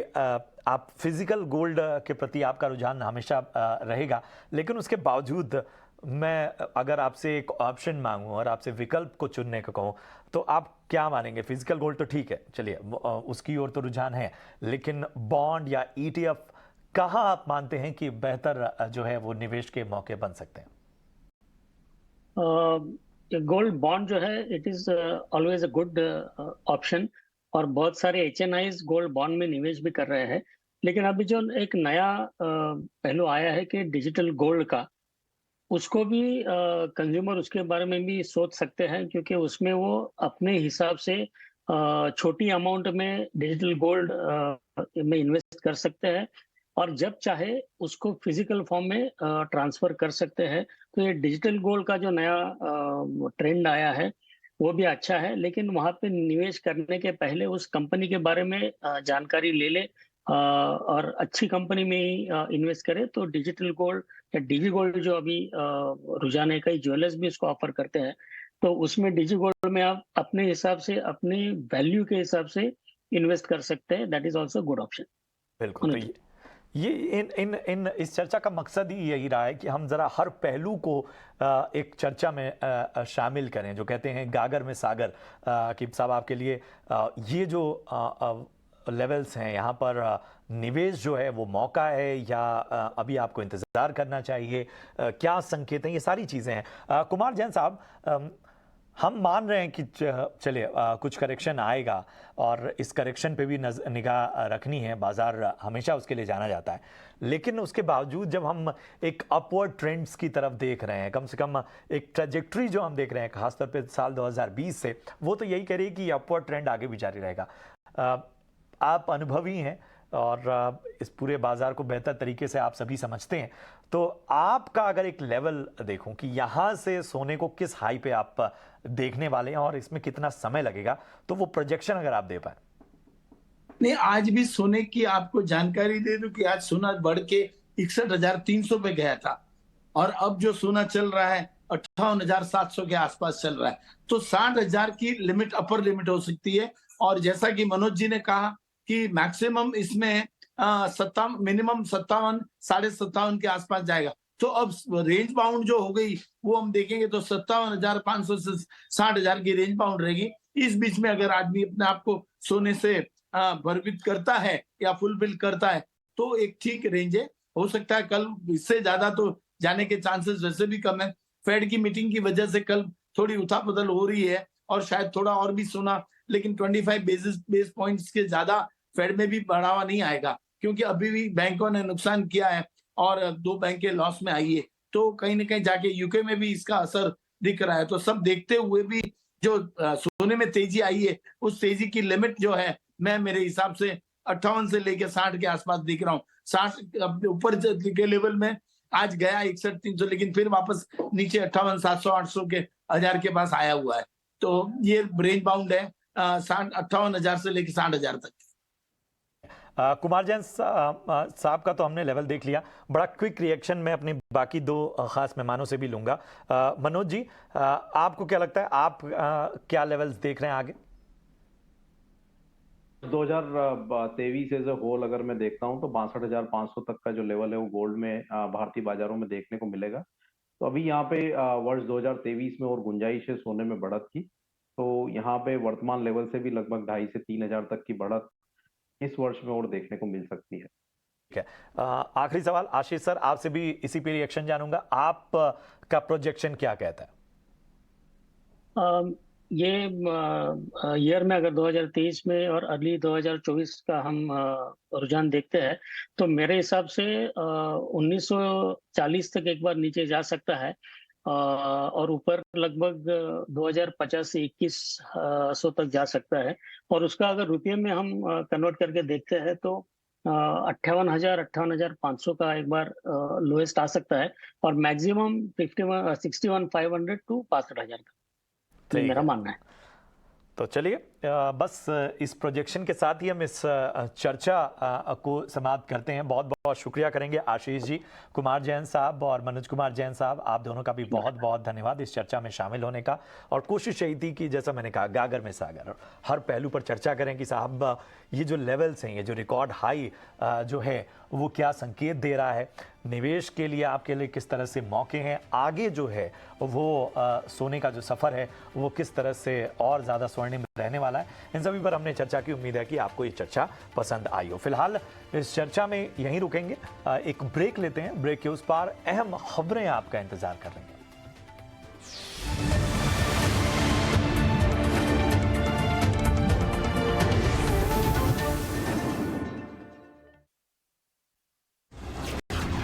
आप फिजिकल गोल्ड के प्रति आपका रुझान हमेशा रहेगा, लेकिन उसके बावजूद मैं अगर आपसे एक ऑप्शन मांगूं और आपसे विकल्प को चुनने को कहूं तो आप क्या मानेंगे? फिजिकल गोल्ड तो ठीक है, चलिए उसकी ओर तो रुझान है, लेकिन बॉन्ड या ईटीएफ कहां आप मानते हैं कि बेहतर जो है वो निवेश के मौके बन सकते हैं? गोल्ड बॉन्ड जो है it is always a good option, और बहुत सारे एचएनआईज गोल्ड बॉन्ड में निवेश भी कर रहे हैं। लेकिन अभी जो एक नया पहलू आया है कि डिजिटल गोल्ड का, उसको भी कंज्यूमर उसके बारे में भी सोच सकते हैं, क्योंकि उसमें वो अपने हिसाब से छोटी अमाउंट में डिजिटल गोल्ड में इन्वेस्ट कर सकते हैं और जब चाहे उसको फिजिकल फॉर्म में ट्रांसफर कर सकते हैं। तो ये डिजिटल गोल्ड का जो नया ट्रेंड आया है वो भी अच्छा है, लेकिन वहां पे निवेश करने के पहले उस कंपनी के बारे में जानकारी ले ले और अच्छी कंपनी में ही इन्वेस्ट करे। तो डिजिटल गोल्ड या डिजी गोल्ड जो अभी रुझान है, कई ज्वेलर्स भी इसको ऑफर करते हैं, तो उसमें डिजी गोल्ड में आप अपने हिसाब से, अपने वैल्यू के हिसाब से इन्वेस्ट कर सकते हैं। That is also good option. बिल्कुल। तो ये इन इस चर्चा का मकसद ही यही रहा है कि हम जरा हर पहलू को एक चर्चा में शामिल करें। जो कहते हैं गागर में सागर, कि साहब आपके लिए ये जो लेवल्स हैं यहाँ पर निवेश जो है वो मौका है या अभी आपको इंतजार करना चाहिए, क्या संकेत हैं, ये सारी चीज़ें हैं। कुमार जैन साहब, हम मान रहे हैं कि चलिए कुछ करेक्शन आएगा और इस करेक्शन पे भी निगाह रखनी है, बाजार हमेशा उसके लिए जाना जाता है, लेकिन उसके बावजूद जब हम एक अपवर्ड ट्रेंड्स की तरफ देख रहे हैं, कम से कम एक ट्रेजेक्ट्री जो हम देख रहे हैं खासतौर पे साल 2020 से, वो तो यही कह रही है कि अपवर्ड ट्रेंड आगे भी जारी रहेगा। आप अनुभवी हैं और इस पूरे बाजार को बेहतर तरीके से आप सभी समझते हैं, तो आपका अगर एक लेवल देखूं कि यहाँ से सोने को किस हाई पे आप देखने वाले हैं और इसमें कितना समय लगेगा, तो वो प्रोजेक्शन अगर आप दे पाए। नहीं, आज भी सोने की आपको जानकारी दे दूं कि आज सोना बढ़ के 61,300 पे गया था और अब जो सोना चल रहा है 58,700 के आसपास चल रहा है। तो 60,000 की लिमिट, अपर लिमिट हो सकती है। और जैसा कि मनोज जी ने कहा कि मैक्सिमम इसमें मिनिमम 57, 57.5 के आसपास जाएगा। तो अब रेंज बाउंड जो हो गई वो हम देखेंगे तो 57,500 से 60,000 की रेंज बाउंड रहेगी। इस बीच में अगर आदमी अपने आप को सोने से भरवित करता है या फुलफिल करता है तो एक ठीक रेंज है। हो सकता है कल इससे ज्यादा तो जाने के चांसेस वैसे भी कम है। फेड की मीटिंग की वजह से कल थोड़ी उथल-पुथल हो रही है और शायद थोड़ा और भी सोना, लेकिन 25 बेस पॉइंट्स के ज्यादा फेड में भी बढ़ावा नहीं आएगा, क्योंकि अभी भी बैंकों ने नुकसान किया है और 2 बैंकें लॉस में आई है। तो कहीं न कहीं जाके यूके में भी इसका असर दिख रहा है। तो सब देखते हुए भी जो सोने में तेजी आई है, उस तेजी की लिमिट जो है, मैं मेरे हिसाब से 58 से लेके 60 के आसपास दिख रहा हूँ। 60 ऊपर के लेवल में आज गया 61-300, लेकिन फिर वापस नीचे 58, 700, 800 के 1000 के पास आया हुआ है। तो ये रेंज बाउंड है 58,000 से लेके 60,000 तक। कुमार जैन साहब का तो हमने लेवल देख लिया। बड़ा क्विक रिएक्शन मैं अपने बाकी 2 खास मेहमानों से भी लूंगा। मनोज जी, आपको क्या लगता है, आप क्या लेवल्स देख रहे हैं आगे? 2023 एज अ होल अगर मैं देखता हूं तो 62,500 तक का जो लेवल है वो गोल्ड में भारतीय बाजारों में देखने को मिलेगा। तो अभी यहाँ पे वर्ष 2023 में और गुंजाइश है सोने में बढ़त की। तो यहाँ पे वर्तमान लेवल से भी लगभग 2,500 से 3,000 तक की बढ़त इस वर्ष में और देखने को मिल सकती है। ठीक है, आखिरी सवाल आशीष सर, आपसे भी इसी पे रिएक्शन जानूंगा। आप का प्रोजेक्शन क्या कहता है? ये ईयर में अगर 2023 में और अर्ली 2024 का हम रुझान देखते हैं तो मेरे हिसाब से 1940 तक एक बार नीचे जा सकता है और ऊपर लगभग 2050 से 2100 तक जा सकता है। और उसका अगर रुपये में हम कन्वर्ट करके देखते हैं तो 58,500 का एक बार लोएस्ट आ सकता है और मैक्सिमम 61,500 टू 62,000 का, मेरा मानना है। तो चलिए, बस इस प्रोजेक्शन के साथ ही हम इस चर्चा को समाप्त करते हैं। बहुत बहुत शुक्रिया करेंगे आशीष जी, कुमार जैन साहब और मनोज कुमार जैन साहब, आप दोनों का भी बहुत बहुत धन्यवाद इस चर्चा में शामिल होने का। और कोशिश यही थी कि जैसा मैंने कहा, गागर में सागर, हर पहलू पर चर्चा करें कि साहब ये जो लेवल्स हैं, ये जो रिकॉर्ड हाई जो है वो क्या संकेत दे रहा है, निवेश के लिए आपके लिए किस तरह से मौके हैं, आगे जो है वो सोने का जो सफ़र है वो किस तरह से और ज़्यादा स्वर्णिम रहने वाला है, इन सभी पर हमने चर्चा की। उम्मीद है कि आपको ये चर्चा पसंद आई हो। फिलहाल इस चर्चा में यहीं रुकेंगे, एक ब्रेक लेते हैं। ब्रेक के उस पार अहम खबरें आपका इंतजार कर रही हैं।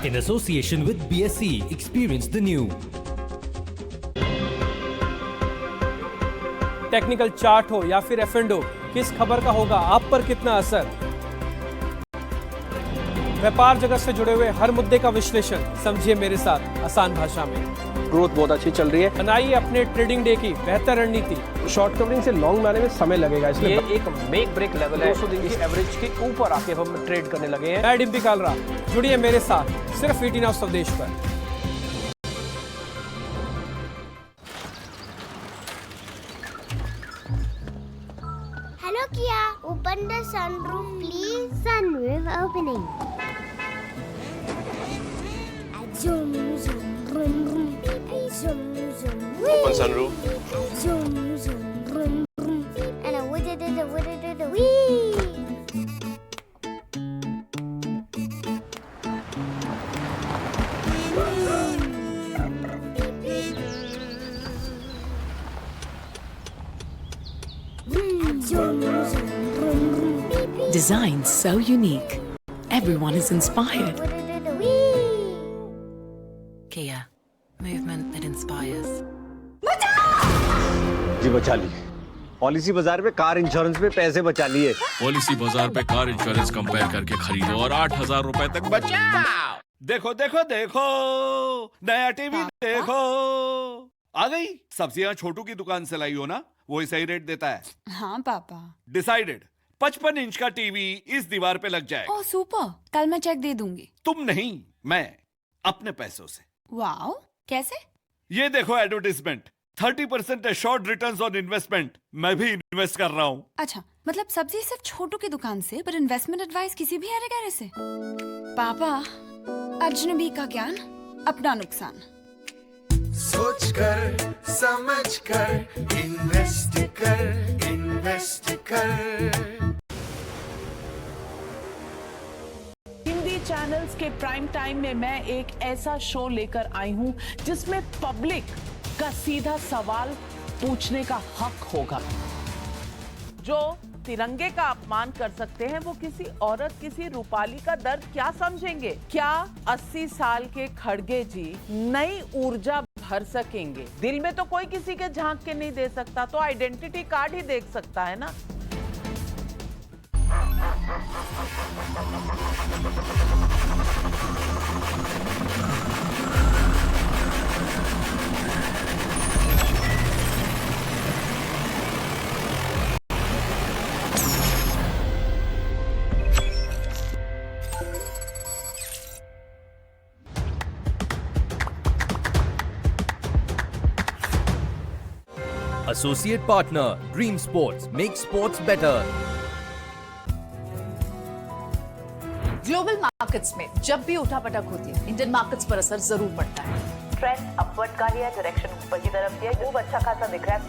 In association with BSE, experience the new. Technical chart हो या फिर एफ&ओ, किस खबर का होगा आप पर कितना असर? व्यापार जगत से जुड़े हुए हर मुद्दे का विश्लेषण समझिए मेरे साथ आसान भाषा में। ग्रोथ बहुत अच्छी चल रही है। बनाइए अपने ट्रेडिंग डे की बेहतर रणनीति। शॉर्ट कवरिंग से लॉन्ग में समय लगेगा, इसलिए ये एक मेक ब्रेक लेवल है। 200 दिन की एवरेज के ऊपर आके हम ट्रेड करने लगे हैं। मैं डिम्पी कालरा, जुड़िए मेरे साथ सिर्फ 18 हाउस स्वदेश पर। Hello Kia, open the sunroof please. Sunroof opening. Zoom zoom vroom vroom. Zoom zoom. Open sunroof. Zoom zoom vroom vroom. And a wee. Designed so unique, everyone is inspired. Kia, movement that inspires. जी बचा लिए। Policy बाजार में car insurance में पैसे बचा लिए। Policy बाजार पे कार इंश्योरेंस कंपेयर करके खरीदो और 8,000 रुपए तक बचाओ। देखो देखो देखो, नया टीवी देखो। आ गई सब्जियां छोटू की दुकान से लाई हो ना, वही सही रेट देता है। हाँ पापा। डिसाइडेड, 55 इंच का टीवी इस दीवार पे लग जाएगा। ओह सुपर, कल मैं चेक दे दूंगी। तुम नहीं, मैं अपने पैसों से। वाओ, कैसे? ये देखो advertisement, 30% assured returns on investment. मैं भी इन्वेस्ट कर रहा हूँ। अच्छा, मतलब सब्जी सिर्फ छोटू की दुकान से, पर इन्वेस्टमेंट एडवाइस किसी भी अरे गहरे से। पापा, अजनबी का ज्ञान, अपना नुकसान। सोच कर समझ कर इन्वेस्ट कर। चैनल्स के प्राइम टाइम में मैं एक ऐसा शो लेकर आई हूं जिसमें पब्लिक का सीधा सवाल पूछने का हक होगा। जो तिरंगे का अपमान कर सकते हैं वो किसी औरत, किसी रूपाली का दर्द क्या समझेंगे? क्या 80 साल के खड़गे जी नई ऊर्जा भर सकेंगे? दिल में तो कोई किसी के झांक के नहीं दे सकता, तो आइडेंटिटी कार्ड ही देख सकता है ना। Associate partner Dream Sports, make sports better. Global markets में जब भी उठापटक होती है, इंडियन मार्केट्स पर असर जरूर पड़ता है। ट्रेंड अपवर्ड का लिया, डायरेक्शन ऊपर की तरफ दिया, खूब अच्छा खासा दिख रहा है।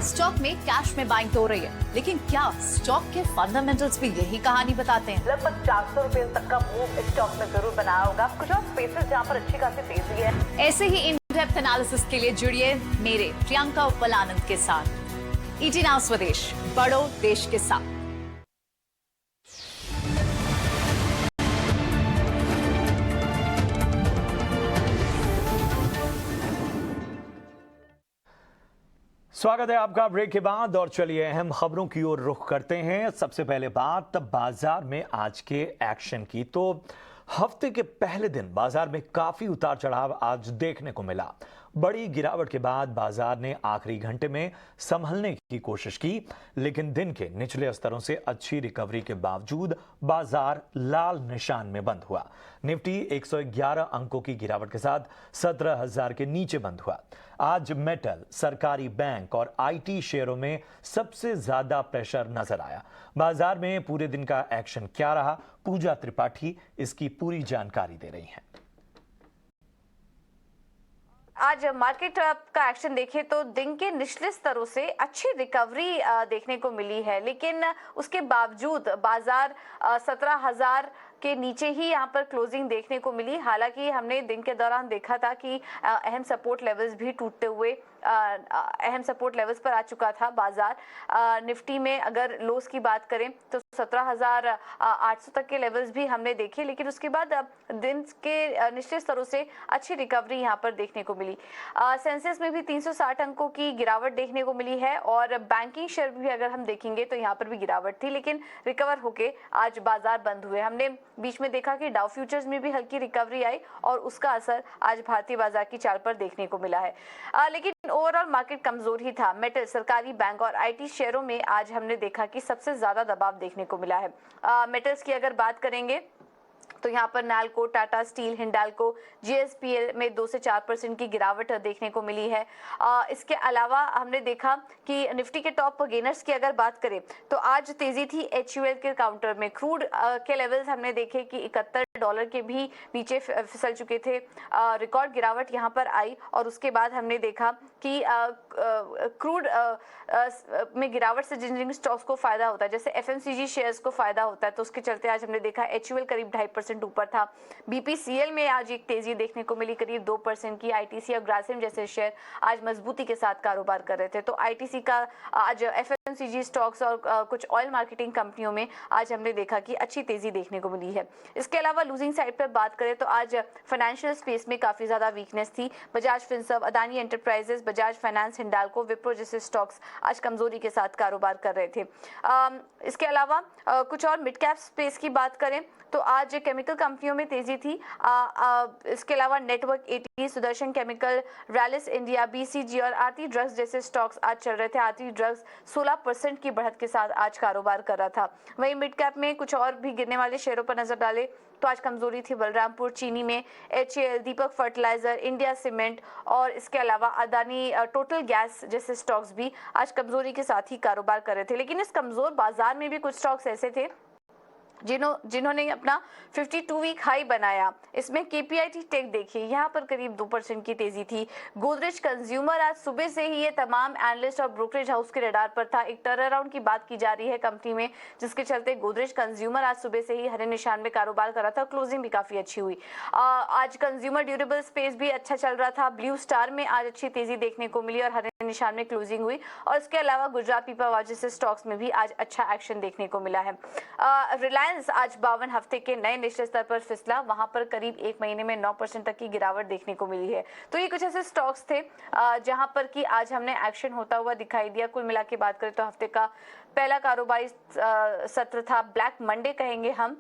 स्टॉक में कैश में बाइंग तो हो रही है, लेकिन क्या स्टॉक के फंडामेंटल्स भी यही कहानी बताते हैं? लगभग 400 रुपए तक का मूव स्टॉक में जरूर बनाया होगा। कुछ और स्पेसेस जहाँ पर अच्छी खासी तेजी है। ऐसे ही इन डेप्थ एनालिसिस के लिए जुड़िए मेरे प्रियंका उपलानंद के साथ। ईटी नाउ स्वदेश, बढ़ो देश के साथ। स्वागत है आपका ब्रेक के बाद और चलिए अहम खबरों की ओर रुख करते हैं। सबसे पहले बात बाजार में आज के एक्शन की। तो हफ्ते के पहले दिन बाजार में काफी उतार चढ़ाव आज देखने को मिला। बड़ी गिरावट के बाद बाजार ने आखिरी घंटे में संभलने की कोशिश की, लेकिन दिन के निचले स्तरों से अच्छी रिकवरी के बावजूद बाजार लाल निशान में बंद हुआ। निफ्टी 111 अंकों की गिरावट के साथ 17,000 के नीचे बंद हुआ। आज मेटल, सरकारी बैंक और आईटी शेयरों में सबसे ज्यादा प्रेशर नजर आया। बाजार में पूरे दिन का एक्शन क्या रहा, पूजा त्रिपाठी इसकी पूरी जानकारी दे रही हैं। आज मार्केट का एक्शन देखें तो दिन के निचले स्तरों से अच्छी रिकवरी देखने को मिली है, लेकिन उसके बावजूद बाजार 17,000 के नीचे ही यहाँ पर क्लोजिंग देखने को मिली। हालांकि हमने दिन के दौरान देखा था कि अहम सपोर्ट लेवल्स भी टूटते हुए अहम सपोर्ट लेवल्स पर आ चुका था बाजार। निफ्टी में अगर लोस की बात करें तो 17,800 तक के लेवल्स भी हमने देखे, लेकिन उसके बाद दिन के निचले स्तरों से अच्छी रिकवरी यहाँ पर देखने को मिली। सेंसेक्स में भी 360 अंकों की गिरावट देखने को मिली है और बैंकिंग शेयर भी अगर हम देखेंगे तो यहाँ पर भी गिरावट थी, लेकिन रिकवर होके आज बाजार बंद हुए। हमने बीच में देखा कि डाउ फ्यूचर्स में भी हल्की रिकवरी आई और उसका असर आज भारतीय बाजार की चाल पर देखने को मिला है। लेकिन ओवरऑल मार्केट कमजोर ही था। मेटल, सरकारी बैंक और आईटी शेयरों में आज हमने देखा कि सबसे ज्यादा दबाव देखने को मिला है। मेटल्स की अगर बात करेंगे तो यहाँ पर नालको, टाटा स्टील, हिंडाल्को, जीएसपीएल में 2 से 4% की गिरावट देखने को मिली है। इसके अलावा हमने देखा कि निफ्टी के टॉप गेनर्स की अगर बात करें तो आज तेजी थी एचयूएल के काउंटर में। क्रूड के लेवल्स हमने देखे कि $71 के भी नीचे फिसल चुके थे। रिकॉर्ड गिरावट यहाँ पर आई और उसके बाद हमने देखा कि क्रूड में गिरावट से जिन जिन स्टॉक्स को फायदा होता है, जैसे एफएमसीजी शेयर्स को फायदा होता है, तो उसके चलते आज हमने देखा एचयूएल करीब 2.5% ऊपर था। बीपीसीएल में आज एक तेजी देखने को मिली करीब 2% की। आईटीसी और ग्रासिम जैसे शेयर आज मजबूती के साथ कारोबार कर रहे थे। तो आईटीसी का आज एफएमसीजी स्टॉक्स और कुछ ऑयल मार्केटिंग कंपनियों में आज हमने देखा कि अच्छी तेजी देखने को मिली है। इसके अलावा लूजिंग साइड पर बात करें तो आज फाइनेंशियल स्पेस में काफी ज्यादा वीकनेस थी। Bajaj Finserv, Adani enterprises, Bajaj finance, Hindalco, Wipro जैसे स्टॉक्स आज कमजोरी के साथ कारोबार कर रहे थे। इसके अलावा कुछ और मिड कैप स्पेस की बात करें तो आज केमिकल कंपनियों में तेजी थी। इसके अलावा network 80, Sudarshan chemical, Rallis India, BCG और आरती ड्रग्स जैसे स्टॉक्स आज चल रहे थे। आरती ड्रग्स 16% की बढ़त के साथ आज कारोबार कर रहा था। वहीं मिड कैप में कुछ और भी गिरने वाले शेयरों पर नजर डाले तो आज कमजोरी थी बलरामपुर चीनी में, एचएएल, दीपक फर्टिलाइजर, इंडिया सीमेंट और इसके अलावा अदानी टोटल गैस जैसे स्टॉक्स भी आज कमजोरी के साथ ही कारोबार कर रहे थे। लेकिन इस कमजोर बाजार में भी कुछ स्टॉक्स ऐसे थे जिन्होंने अपना 52 वीक हाई बनाया। इसमें KPIT टेक देखिए, यहाँ पर करीब 2% की तेजी थी। गोदरेज कंज्यूमर आज सुबह से ही ये तमाम एनालिस्ट और ब्रोकरेज हाउस के रडार पर था। एक टर्न अराउंड की बात की जा रही है कंपनी में, जिसके चलते गोदरेज कंज्यूमर आज सुबह से ही हरे निशान में कारोबार कर रहा था। क्लोजिंग भी काफी अच्छी हुई। आज कंज्यूमर ड्यूरेबल स्पेस भी अच्छा चल रहा था। ब्लू स्टार में आज अच्छी तेजी देखने को मिली और हरे निशान में क्लोजिंग हुई। और इसके अलावा गुजरात पीपावाव जैसे स्टॉक्स में भी आज अच्छा एक्शन देखने को मिला है। रिलायंस आज 52 हफ्ते के नए निचले स्तर पर फिसला, वहां पर करीब 1 महीने में 9% तक की गिरावट देखने को मिली है। तो ये कुछ ऐसे स्टॉक्स थे जहां पर कि आज हमने एक्शन होता हुआ दिखाई दिया। कुल मिला के बात करें तो हफ्ते का पहला कारोबारी सत्र था ब्लैक मंडे कहेंगे हम,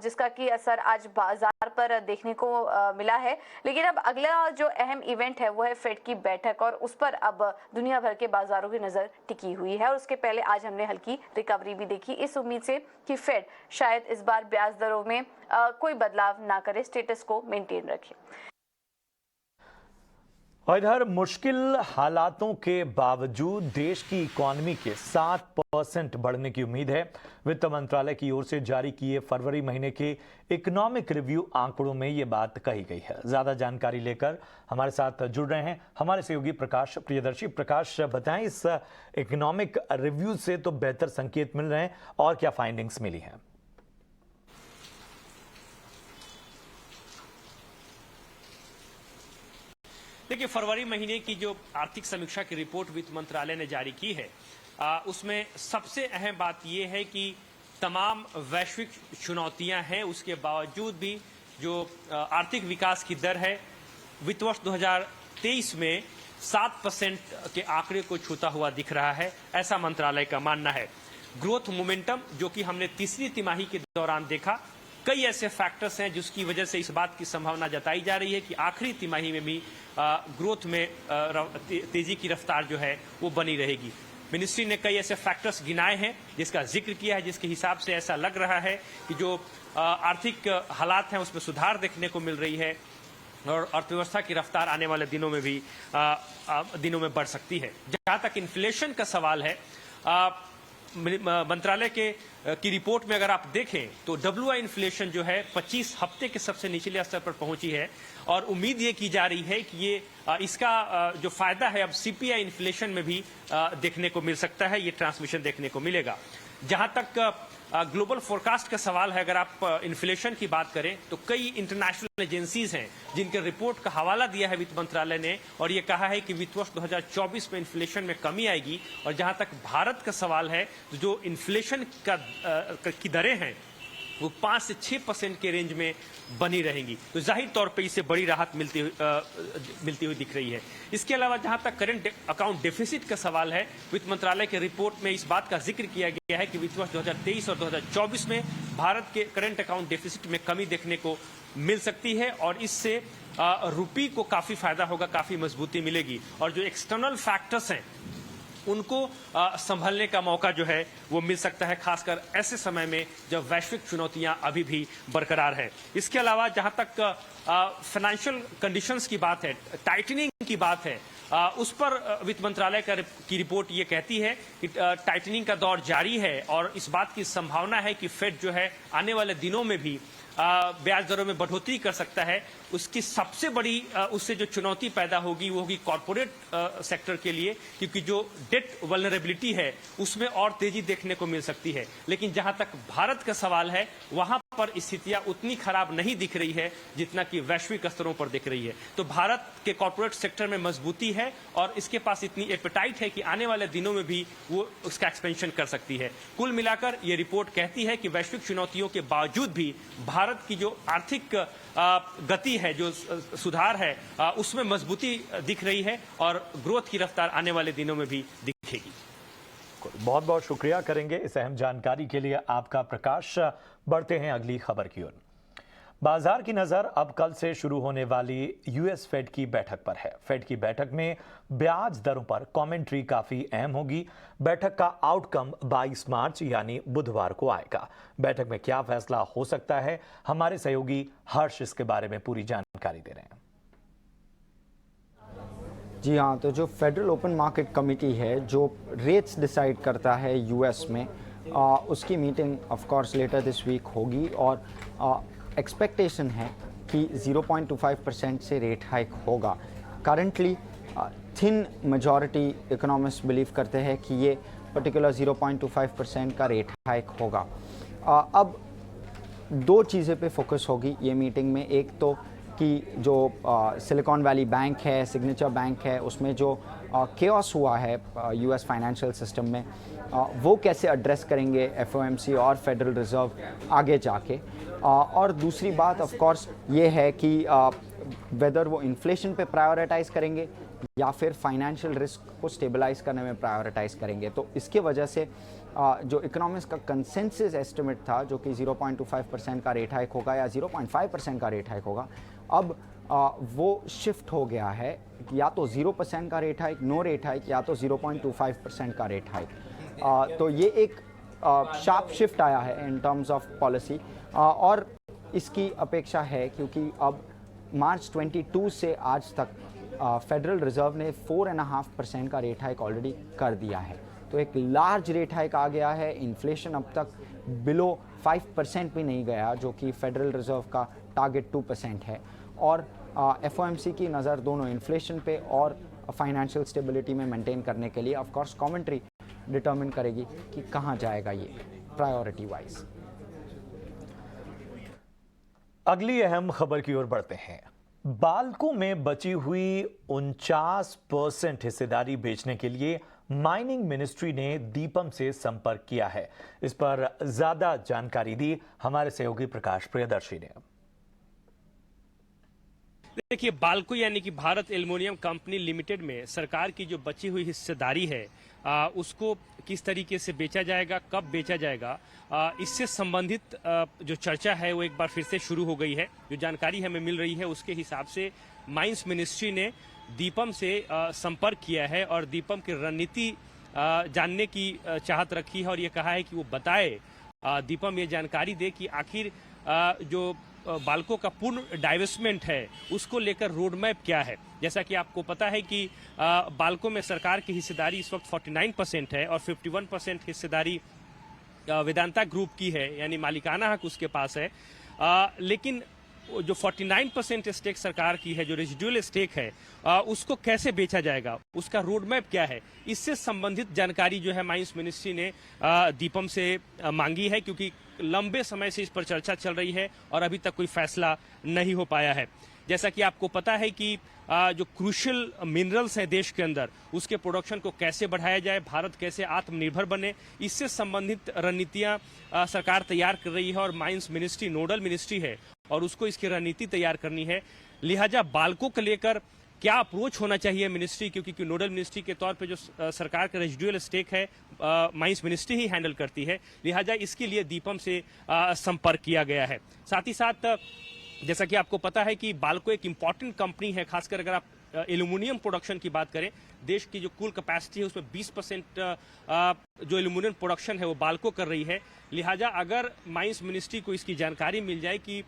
जिसका कि असर आज बाजार पर देखने को मिला है। लेकिन अब अगला जो अहम इवेंट है वो है फेड की बैठक, और उस पर अब दुनिया भर के बाजारों की नजर टिकी हुई है। और उसके पहले आज हमने हल्की रिकवरी भी देखी, इस उम्मीद से कि फेड शायद इस बार ब्याज दरों में कोई बदलाव ना करे, स्टेटस को मेंटेन रखे। और इधर मुश्किल हालातों के बावजूद देश की इकोनॉमी के 7% बढ़ने की उम्मीद है। वित्त मंत्रालय की ओर से जारी किए फरवरी महीने के इकोनॉमिक रिव्यू आंकड़ों में ये बात कही गई है। ज्यादा जानकारी लेकर हमारे साथ जुड़ रहे हैं हमारे सहयोगी प्रकाश प्रियदर्शी। प्रकाश, बताएं इस इकोनॉमिक रिव्यू से तो बेहतर संकेत मिल रहे हैं और क्या फाइंडिंग्स मिली हैं? देखिए, फरवरी महीने की जो आर्थिक समीक्षा की रिपोर्ट वित्त मंत्रालय ने जारी की है, उसमें सबसे अहम बात यह है कि तमाम वैश्विक चुनौतियां हैं, उसके बावजूद भी जो आर्थिक विकास की दर है वित्त वर्ष 2023 में 7% के आंकड़े को छूता हुआ दिख रहा है, ऐसा मंत्रालय का मानना है। ग्रोथ मोमेंटम जो कि हमने तीसरी तिमाही के दौरान देखा, कई ऐसे फैक्टर्स हैं जिसकी वजह से इस बात की संभावना जताई जा रही है कि आखिरी तिमाही में भी ग्रोथ में तेजी की रफ्तार जो है वो बनी रहेगी। मिनिस्ट्री ने कई ऐसे फैक्टर्स गिनाए हैं जिसका जिक्र किया है, जिसके हिसाब से ऐसा लग रहा है कि जो आर्थिक हालात हैं उसमें सुधार देखने को मिल रही है और अर्थव्यवस्था की रफ्तार आने वाले दिनों में भी दिनों में बढ़ सकती है। जहां तक इन्फ्लेशन का सवाल है, मंत्रालय की रिपोर्ट में अगर आप देखें तो WI इन्फ्लेशन जो है 25 हफ्ते के सबसे निचले स्तर पर पहुंची है और उम्मीद ये की जा रही है कि ये इसका जो फायदा है अब CPI इन्फ्लेशन में भी देखने को मिल सकता है, ये ट्रांसमिशन देखने को मिलेगा। जहां तक ग्लोबल फोरकास्ट का सवाल है, अगर आप इन्फ्लेशन की बात करें तो कई इंटरनेशनल एजेंसीज हैं जिनके रिपोर्ट का हवाला दिया है वित्त मंत्रालय ने और ये कहा है कि वित्त वर्ष 2024 में इन्फ्लेशन में कमी आएगी। और जहां तक भारत का सवाल है तो जो इन्फ्लेशन की दरें हैं वो 5 से 6% के रेंज में बनी रहेंगी, तो जाहिर तौर पे इससे बड़ी राहत मिलती हुई दिख रही है। इसके अलावा जहां तक करंट अकाउंट डेफिसिट का सवाल है, वित्त मंत्रालय के रिपोर्ट में इस बात का जिक्र किया गया है कि वित्त वर्ष 2023 और 2024 में भारत के करंट अकाउंट डेफिसिट में कमी देखने को मिल सकती है और इससे रुपये को काफी फायदा होगा, काफी मजबूती मिलेगी और जो एक्सटर्नल फैक्टर्स हैं उनको संभलने का मौका जो है वो मिल सकता है, खासकर ऐसे समय में जब वैश्विक चुनौतियां अभी भी बरकरार है। इसके अलावा जहां तक फाइनेंशियल कंडीशंस की बात है, टाइटनिंग की बात है, उस पर वित्त मंत्रालय की रिपोर्ट ये कहती है कि टाइटनिंग का दौर जारी है और इस बात की संभावना है कि फेड जो है आने वाले दिनों में भी ब्याज दरों में बढ़ोतरी कर सकता है। उसकी सबसे बड़ी उससे जो चुनौती पैदा होगी वो होगी कॉर्पोरेट सेक्टर के लिए, क्योंकि जो डेट वल्नरेबिलिटी है उसमें और तेजी देखने को मिल सकती है। लेकिन जहां तक भारत का सवाल है वहां पर स्थितियां उतनी खराब नहीं दिख रही है जितना कि वैश्विक स्तरों पर दिख रही है। तो भारत के कॉर्पोरेट सेक्टर में मजबूती है और इसके पास इतनी एपेटाइट है कि आने वाले दिनों में भी वो उसका एक्सपेंशन कर सकती है। कुल मिलाकर ये रिपोर्ट कहती है कि वैश्विक चुनौतियों के बावजूद भी भारत की जो आर्थिक गति है, जो सुधार है, उसमें मजबूती दिख रही है और ग्रोथ की रफ्तार आने वाले दिनों में भी दिखेगी। बहुत बहुत शुक्रिया करेंगे इस अहम जानकारी के लिए आपका प्रकाश। बढ़ते हैं अगली खबर की ओर। बाजार की नजर अब कल से शुरू होने वाली यूएस फेड की बैठक पर है। फेड की बैठक में ब्याज दरों पर कमेंट्री काफी अहम होगी। बैठक का आउटकम 22 मार्च यानी बुधवार को आएगा। बैठक में क्या फैसला हो सकता है, हमारे सहयोगी हर्ष इसके बारे में पूरी जानकारी दे रहे हैं। जी हाँ, तो जो फेडरल ओपन मार्केट कमेटी है जो रेट्स डिसाइड करता है यूएस में, उसकी meeting of course later this week होगी और एक्सपेक्टेशन है कि 0.25% से रेट हाइक होगा। Currently thin majority economist believe करते हैं कि ये पर्टिकुलर 0.25% का रेट हाइक होगा। अब दो चीज़ें पे फोकस होगी ये मीटिंग में। एक तो कि जो सिलिकॉन वैली बैंक है, सिग्नेचर बैंक है, उसमें जो केओस हुआ है यूएस फाइनेंशियल सिस्टम में, वो कैसे एड्रेस करेंगे एफओएमसी और फेडरल रिजर्व आगे जाके। और दूसरी बात ऑफ कोर्स ये है कि वेदर वो इन्फ्लेशन पे प्रायोरिटाइज़ करेंगे या फिर फाइनेंशियल रिस्क को स्टेबलाइज करने में प्रायोरिटाइज़ करेंगे। तो इसके वजह से जो इकोनॉमिस्ट का कंसेंसस एस्टिमेट था जो कि 0.25% का रेट हाइक होगा या 0.5% का रेट हाइक होगा, अब वो शिफ्ट हो गया है, या तो 0% का rate hike, no rate hike, या तो 0.25% का रेट हाइक। तो ये एक शार्प शिफ्ट आया है इन टर्म्स ऑफ पॉलिसी और इसकी अपेक्षा है क्योंकि अब मार्च 22 से आज तक फेडरल रिजर्व ने 4.5% का रेट हाइक ऑलरेडी कर दिया है। तो एक लार्ज रेट हाइक आ गया है। इन्फ्लेशन अब तक बिलो 5% भी नहीं गया जो कि फेडरल रिजर्व का टारगेट 2% है। और एफओएमसी की नज़र दोनों इन्फ्लेशन पे और फाइनेंशियल स्टेबिलिटी में मेंटेन करने के लिए ऑफ कोर्स कमेंट्री डिटरमिन करेगी कि कहाँ जाएगा ये प्रायोरिटी वाइज। अगली अहम खबर की ओर बढ़ते हैं। बाल्को में बची हुई 49% हिस्सेदारी बेचने के लिए माइनिंग मिनिस्ट्री ने दीपम से संपर्क किया है। इस पर ज्यादा जानकारी दी हमारे सहयोगी प्रकाश प्रियदर्शी ने। देखिए, बाल्को यानी कि भारत एल्युमिनियम कंपनी लिमिटेड में सरकार की जो बची हुई हिस्सेदारी है उसको किस तरीके से बेचा जाएगा, कब बेचा जाएगा, इससे संबंधित जो चर्चा है वो एक बार फिर से शुरू हो गई है। जो जानकारी हमें मिल रही है उसके हिसाब से माइंस मिनिस्ट्री ने दीपम से संपर्क किया है और दीपम की रणनीति जानने की चाहत रखी है और ये कहा है कि वो बताए, दीपम ये जानकारी दे कि आखिर जो बाल्को का पूर्ण डाइवेस्टमेंट है उसको लेकर रोड मैप क्या है। जैसा कि आपको पता है कि बाल्को में सरकार की हिस्सेदारी इस वक्त 49% है और 51% हिस्सेदारी वेदांता ग्रुप की है, यानी मालिकाना हक उसके पास है। लेकिन जो 49% स्टेक सरकार की है, जो रेजिडुअल स्टेक है, उसको कैसे बेचा जाएगा, उसका रोड मैप क्या है, इससे संबंधित जानकारी जो है माइंस मिनिस्ट्री ने दीपम से मांगी है, क्योंकि लंबे समय से इस पर चर्चा चल रही है और अभी तक कोई फैसला नहीं हो पाया है। जैसा कि आपको पता है कि जो क्रूशियल मिनरल्स हैं देश के अंदर, उसके प्रोडक्शन को कैसे बढ़ाया जाए, भारत कैसे आत्मनिर्भर बने, इससे संबंधित रणनीतियां सरकार तैयार कर रही है और माइंस मिनिस्ट्री नोडल मिनिस्ट्री है और उसको इसकी रणनीति तैयार करनी है। लिहाजा बाल्को को लेकर क्या अप्रोच होना चाहिए मिनिस्ट्री, क्योंकि नोडल मिनिस्ट्री के तौर पे जो सरकार का रेजिडुअल स्टेक है माइंस मिनिस्ट्री ही हैंडल करती है, लिहाजा इसके लिए दीपम से संपर्क किया गया है। साथ ही साथ जैसा कि आपको पता है कि बाल्को एक इम्पॉर्टेंट कंपनी है, खासकर अगर आप एल्यूमिनियम प्रोडक्शन की बात करें। देश की जो कुल कैपेसिटी है उसमें 20% जो एल्यूमिनियम प्रोडक्शन है वो बाल्को कर रही है। लिहाजा अगर माइंस मिनिस्ट्री को इसकी जानकारी मिल जाए कि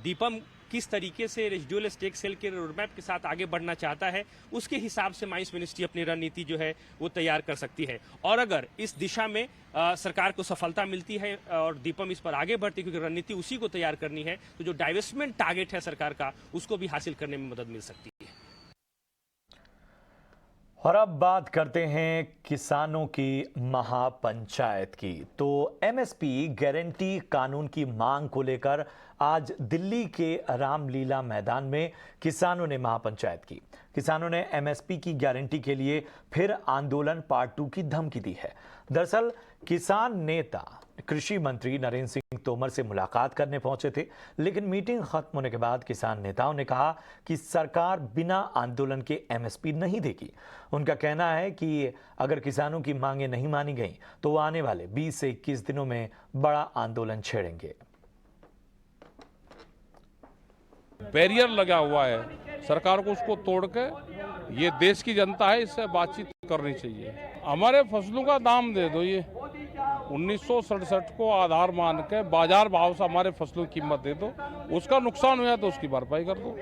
दीपम किस तरीके से रेजिडुअल स्टेक सेल के रोडमैप के साथ आगे बढ़ना चाहता है, उसके हिसाब से माइंस मिनिस्ट्री अपनी रणनीति जो है वो तैयार कर सकती है। और अगर इस दिशा में सरकार को सफलता मिलती है और दीपम इस पर आगे बढ़ती है, क्योंकि रणनीति उसी को तैयार करनी है, तो जो डाइवेस्टमेंट टारगेट है सरकार का उसको भी हासिल करने में मदद मिल सकती है। और अब बात करते हैं किसानों की महापंचायत की। तो एमएसपी गारंटी कानून की मांग को लेकर आज दिल्ली के रामलीला मैदान में किसानों ने महापंचायत की। किसानों ने एमएसपी की गारंटी के लिए फिर आंदोलन पार्ट 2 की धमकी दी है। दरअसल किसान नेता कृषि मंत्री नरेंद्र सिंह तोमर से मुलाकात करने पहुंचे थे, लेकिन मीटिंग खत्म होने के बाद किसान नेताओं ने कहा कि सरकार बिना आंदोलन के एमएसपी नहीं देगी। उनका कहना है कि अगर किसानों की मांगें नहीं मानी गई तो वो आने वाले 20 से 21 दिनों में बड़ा आंदोलन छेड़ेंगे। बैरियर लगा हुआ है, सरकार को उसको तोड़ के, ये देश की जनता है, इससे बातचीत करनी चाहिए। हमारे फसलों का दाम दे दो, ये 1967 को आधार मान के बाजार भाव से हमारे फसलों की कीमत दे दो, उसका नुकसान हुआ तो उसकी भरपाई कर दो।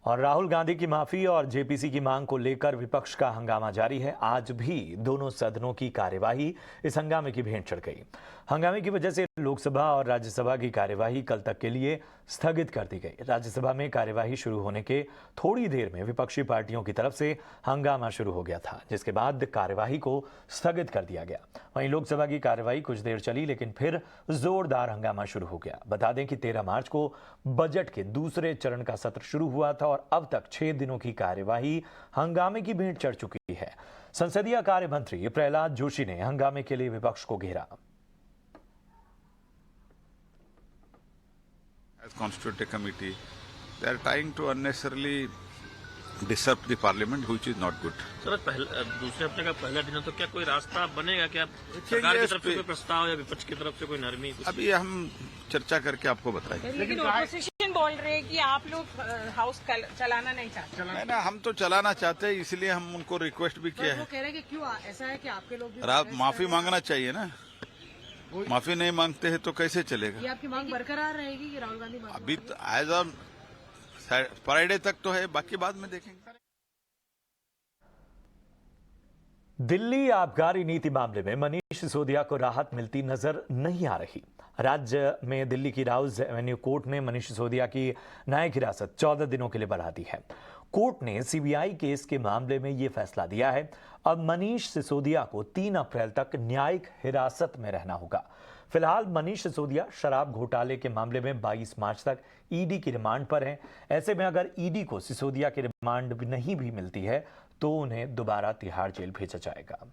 और राहुल गांधी की माफी और जेपीसी की मांग को लेकर विपक्ष का हंगामा जारी है। आज भी दोनों सदनों की कार्यवाही इस हंगामे की भेंट चढ़ गई। हंगामे की वजह से लोकसभा और राज्यसभा की कार्यवाही कल तक के लिए स्थगित कर दी गई। राज्यसभा में कार्यवाही शुरू होने के थोड़ी देर में विपक्षी पार्टियों की तरफ से हंगामा शुरू हो गया था, जिसके बाद कार्यवाही को स्थगित कर दिया गया। वहीं लोकसभा की कार्यवाही कुछ देर चली, लेकिन फिर जोरदार हंगामा शुरू हो गया। बता दें कि 13 मार्च को बजट के दूसरे चरण का सत्र शुरू हुआ था और अब तक 6 दिनों की कार्यवाही हंगामे की भेंट चढ़ चुकी है। संसदीय कार्य मंत्री प्रहलाद जोशी ने हंगामे के लिए विपक्ष को घेरा। As constituted committee, they are trying to unnecessarily disrupt the parliament, which is not good. Sir, दूसरे हफ्ते का पहला दिन है तो क्या कोई रास्ता बनेगा क्या? सरकार की तरफ से कोई प्रस्ताव या विपक्ष की तरफ से कोई नरमी? अभी हम चर्चा करके आपको बताएंगे। लेकिन ऑपोजिशन बोल रहे हैं कि आप लोग हाउस चलाना नहीं चाहते। नहीं ना, हम तो चलाना चाहते हैं, इसलिए हम उनको रिक्वेस्ट भी किया है। वो कह रहे हैं कि क्यों ऐसा है कि आपके लोग भी माफी मांगना चाहिए ना, माफी नहीं मांगते हैं तो कैसे चलेगा? ये आपकी मांग बरकरार रहेगी कि राहुल गांधी अभी एज ऑन फ्राइडे तक तो है, बाकी बाद में देखेंगे। दिल्ली आबकारी नीति मामले में मनीष सिसोदिया को राहत मिलती नजर नहीं आ रही। राज्य में दिल्ली की राउज एवेन्यू कोर्ट ने मनीष सिसोदिया की न्यायिक हिरासत 14 दिनों के लिए बढ़ा दी है। कोर्ट ने सीबीआई केस के मामले में यह फैसला दिया है। अब मनीष सिसोदिया को 3 अप्रैल तक न्यायिक हिरासत में रहना होगा। फिलहाल मनीष सिसोदिया शराब घोटाले के मामले में 22 मार्च तक ईडी की रिमांड पर हैं। ऐसे में अगर ईडी को सिसोदिया की रिमांड नहीं भी मिलती है तो उन्हें दोबारा तिहाड़ जेल भेजा जाएगा।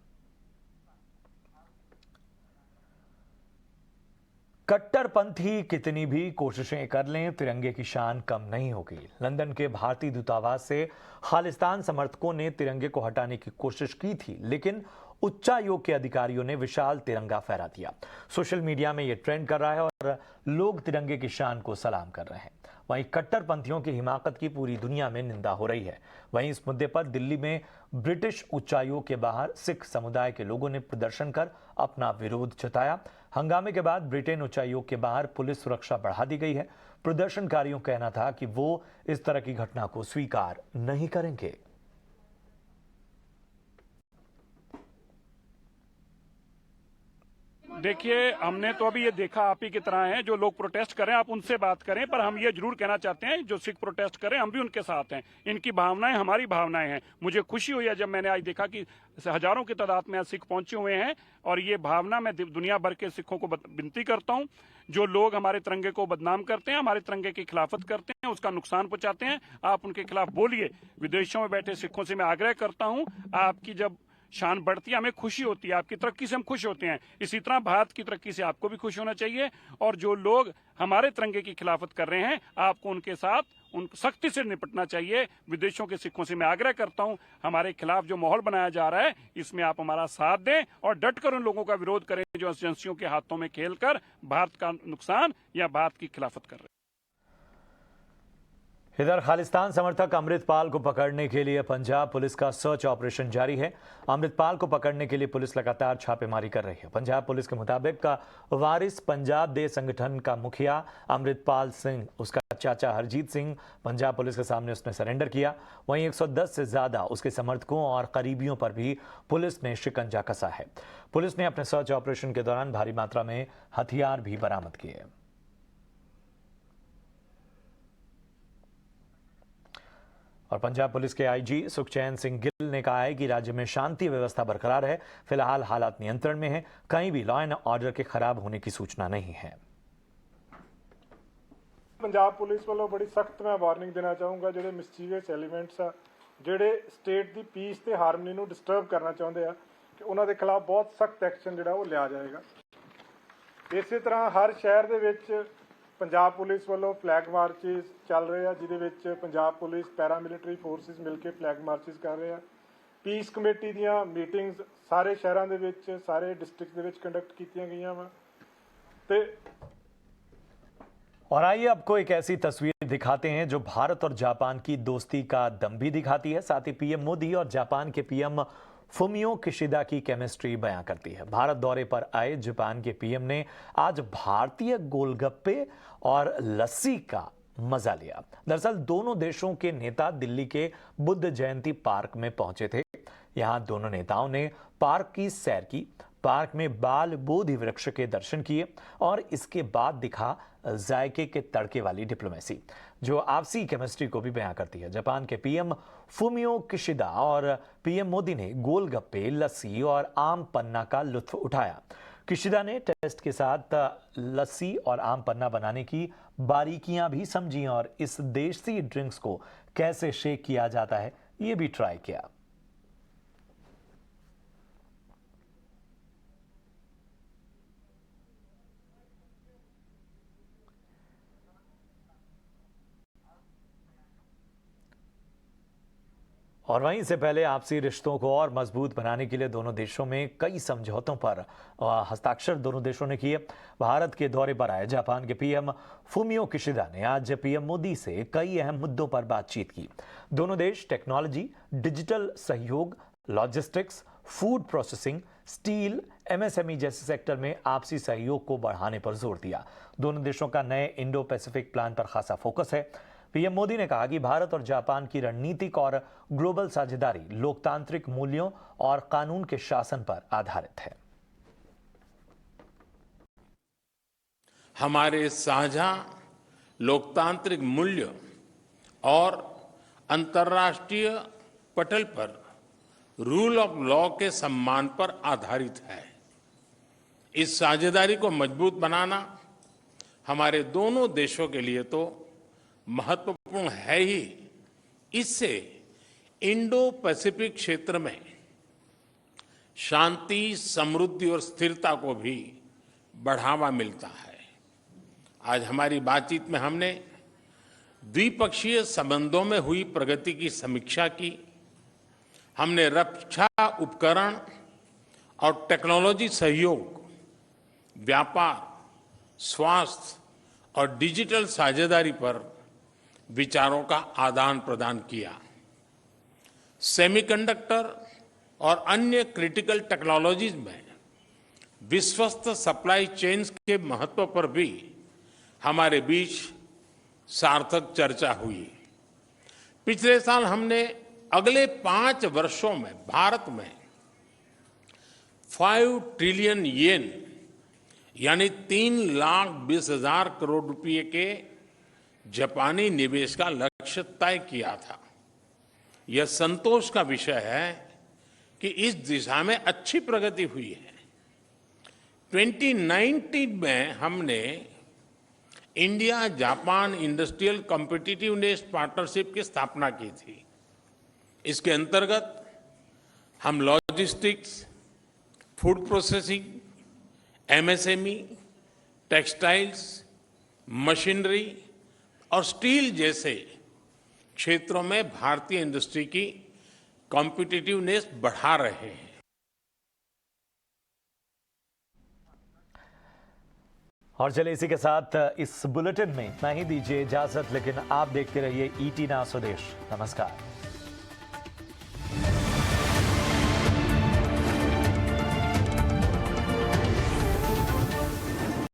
कट्टरपंथी कितनी भी कोशिशें कर लें, तिरंगे की शान कम नहीं होगी। लंदन के भारतीय दूतावास से खालिस्तान समर्थकों ने तिरंगे को हटाने की कोशिश की थी, लेकिन उच्चायोग के अधिकारियों ने विशाल तिरंगा फहरा दिया। सोशल मीडिया में यह ट्रेंड कर रहा है और लोग तिरंगे की शान को सलाम कर रहे हैं। वहीं कट्टरपंथियों की हिमाकत की पूरी दुनिया में निंदा हो रही है। वहीं इस मुद्दे पर दिल्ली में ब्रिटिश उच्चायोग के बाहर सिख समुदाय के लोगों ने प्रदर्शन कर अपना विरोध जताया। हंगामे के बाद ब्रिटेन उच्चायोग के बाहर पुलिस सुरक्षा बढ़ा दी गई है। प्रदर्शनकारियों का कहना था कि वो इस तरह की घटना को स्वीकार नहीं करेंगे। देखिए, हमने तो अभी ये देखा आप ही की तरह हैं, जो लोग प्रोटेस्ट करें आप उनसे बात करें, पर हम ये जरूर कहना चाहते हैं जो सिख प्रोटेस्ट करें हम भी उनके साथ हैं। इनकी भावनाएं हमारी भावनाएं हैं। मुझे खुशी हुई है जब मैंने आज देखा कि हजारों की तादाद में सिख पहुंचे हुए हैं, और ये भावना मैं दुनिया भर के सिखों को विनती करता हूं, जो लोग हमारे तिरंगे को बदनाम करते हैं, हमारे तिरंगे की खिलाफत करते हैं, उसका नुकसान पहुंचाते हैं, आप उनके खिलाफ बोलिए। विदेशों में बैठे सिखों से मैं आग्रह करता हूं, आपकी जब शान बढ़ती है हमें खुशी होती है, आपकी तरक्की से हम खुश होते हैं। इसी तरह भारत की तरक्की से आपको भी खुश होना चाहिए। और जो लोग हमारे तिरंगे की खिलाफत कर रहे हैं आपको उनके साथ सख्ती से निपटना चाहिए। विदेशों के सिखों से मैं आग्रह करता हूं, हमारे खिलाफ जो माहौल बनाया जा रहा है इसमें आप हमारा साथ दें और डट कर उन लोगों का विरोध करें जो एजेंसियों के हाथों में खेलकर भारत का नुकसान या भारत की खिलाफत कर रहे हैं। इधर खालिस्तान समर्थक अमृतपाल को पकड़ने के लिए पंजाब पुलिस का सर्च ऑपरेशन जारी है। अमृतपाल को पकड़ने के लिए पुलिस लगातार छापेमारी कर रही है। पंजाब पुलिस के मुताबिक वारिस पंजाब दे संगठन का मुखिया अमृतपाल सिंह, उसका चाचा हरजीत सिंह पंजाब पुलिस के सामने उसने सरेंडर किया। वहीं 110 से ज्यादा उसके समर्थकों और करीबियों पर भी पुलिस ने शिकंजा कसा है। पुलिस ने अपने सर्च ऑपरेशन के दौरान भारी मात्रा में हथियार भी बरामद किए। और पंजाब पुलिस के आईजी सुखचैन सिंह गिल ने कहा है कि राज्य में शांति व्यवस्था बरकरार है। फिलहाल हालात नियंत्रण में है, कहीं भी लॉ एंड ऑर्डर के खराब होने की सूचना नहीं है। पंजाब पुलिस वालों बड़ी सख्त मैं वार्निंग देना चाहूँगा, ਜਿਹੜੇ ਮਿਸਚੀਵੀਅਸ ਐਲੀਮੈਂਟਸ ਆ ਜਿਹੜੇ ਸਟੇਟ ਦੀ ਪੀਸ ਤੇ ਹਾਰਮਨੀ ਨੂੰ ਡਿਸਟਰਬ ਕਰਨਾ ਚਾਹੁੰਦੇ ਆ ਕਿ ਉਹਨਾਂ ਦੇ ਖਿਲਾਫ ਬਹੁਤ ਸਖਤ ਐਕਸ਼ਨ ਜਿਹੜਾ ਉਹ ਲਿਆ ਜਾਏਗਾ। ਇਸੇ ਤਰ੍ਹਾਂ ਹਰ ਸ਼ਹਿਰ ਦੇ ਵਿੱਚ पंजाब पुलिस वालों फ्लैग मार्चिस चल रहे हैं, जिहदे विच पंजाब पुलिस पैरामिलिटरी फोर्सिस मिलकर फ्लैग मार्चिस कर रहे हैं। पीस कमेटी दीयां मीटिंग्स सारे शहरों दे विच सारे डिस्ट्रिक्ट दे विच कंडक्ट कीतियां गईयां वा। ते और आइए आपको एक ऐसी तस्वीर दिखाते हैं जो भारत और जापान की दोस्ती का दम भी दिखाती है। साथ ही पीएम मोदी और जापान के पीएम फुमियो किशिदा की केमिस्ट्री बयां करती है। भारत दौरे पर आए जापान के पीएम ने आज भारतीय गोलगप्पे और लस्सी का मजा लिया। दरअसल दोनों देशों के नेता दिल्ली के बुद्ध जयंती पार्क में पहुंचे थे। यहां दोनों नेताओं ने पार्क की सैर की, पार्क में बाल बोधि वृक्ष के दर्शन किए और इसके बाद दिखा जायके के तड़के वाली डिप्लोमेसी, जो आपसी केमिस्ट्री को भी बयां करती है। जापान के पीएम फूमियो किशिदा और पीएम मोदी ने गोलगप्पे, लस्सी और आम पन्ना का लुत्फ उठाया। किशिदा ने टेस्ट के साथ लस्सी और आम पन्ना बनाने की बारीकियां भी समझी और इस देसी ड्रिंक्स को कैसे शेक किया जाता है ये भी ट्राई किया। और वहीं से पहले आपसी रिश्तों को और मजबूत बनाने के लिए दोनों देशों में कई समझौतों पर हस्ताक्षर दोनों देशों ने किए। भारत के दौरे पर आए जापान के पीएम फूमियो किशिदा ने आज पीएम मोदी से कई अहम मुद्दों पर बातचीत की। दोनों देश टेक्नोलॉजी, डिजिटल सहयोग, logistics, food processing, steel, MSME जैसे सेक्टर में आपसी सहयोग को बढ़ाने पर जोर दिया। दोनों देशों का नए इंडो पैसिफिक प्लान पर खासा फोकस है। पीएम मोदी ने कहा कि भारत और जापान की रणनीतिक और ग्लोबल साझेदारी लोकतांत्रिक मूल्यों और कानून के शासन पर आधारित है। हमारे साझा लोकतांत्रिक मूल्य और अंतर्राष्ट्रीय पटल पर रूल ऑफ लॉ के सम्मान पर आधारित है। इस साझेदारी को मजबूत बनाना हमारे दोनों देशों के लिए तो महत्वपूर्ण है ही, इससे इंडो पैसिफिक क्षेत्र में शांति, समृद्धि और स्थिरता को भी बढ़ावा मिलता है। आज हमारी बातचीत में हमने द्विपक्षीय संबंधों में हुई प्रगति की समीक्षा की। हमने रक्षा उपकरण और टेक्नोलॉजी सहयोग, व्यापार, स्वास्थ्य और डिजिटल साझेदारी पर विचारों का आदान प्रदान किया। सेमीकंडक्टर और अन्य क्रिटिकल टेक्नोलॉजीज में विश्वस्त सप्लाई चेन्स के महत्व पर भी हमारे बीच सार्थक चर्चा हुई। पिछले साल हमने अगले 5 वर्षों में भारत में 5 ट्रिलियन येन यानी 3,20,000 करोड़ रुपए के जापानी निवेश का लक्ष्य तय किया था। यह संतोष का विषय है कि इस दिशा में अच्छी प्रगति हुई है। 2019 में हमने India Japan industrial competitiveness partnership की स्थापना की थी। इसके अंतर्गत हम logistics, food processing, MSME, textiles, machinery और स्टील जैसे क्षेत्रों में भारतीय इंडस्ट्री की कॉम्पिटिटिवनेस बढ़ा रहे हैं। और चलिए इसी के साथ इस बुलेटिन में इतना ही, दीजिए इजाजत, लेकिन आप देखते रहिए ईटी ना स्वदेश। नमस्कार।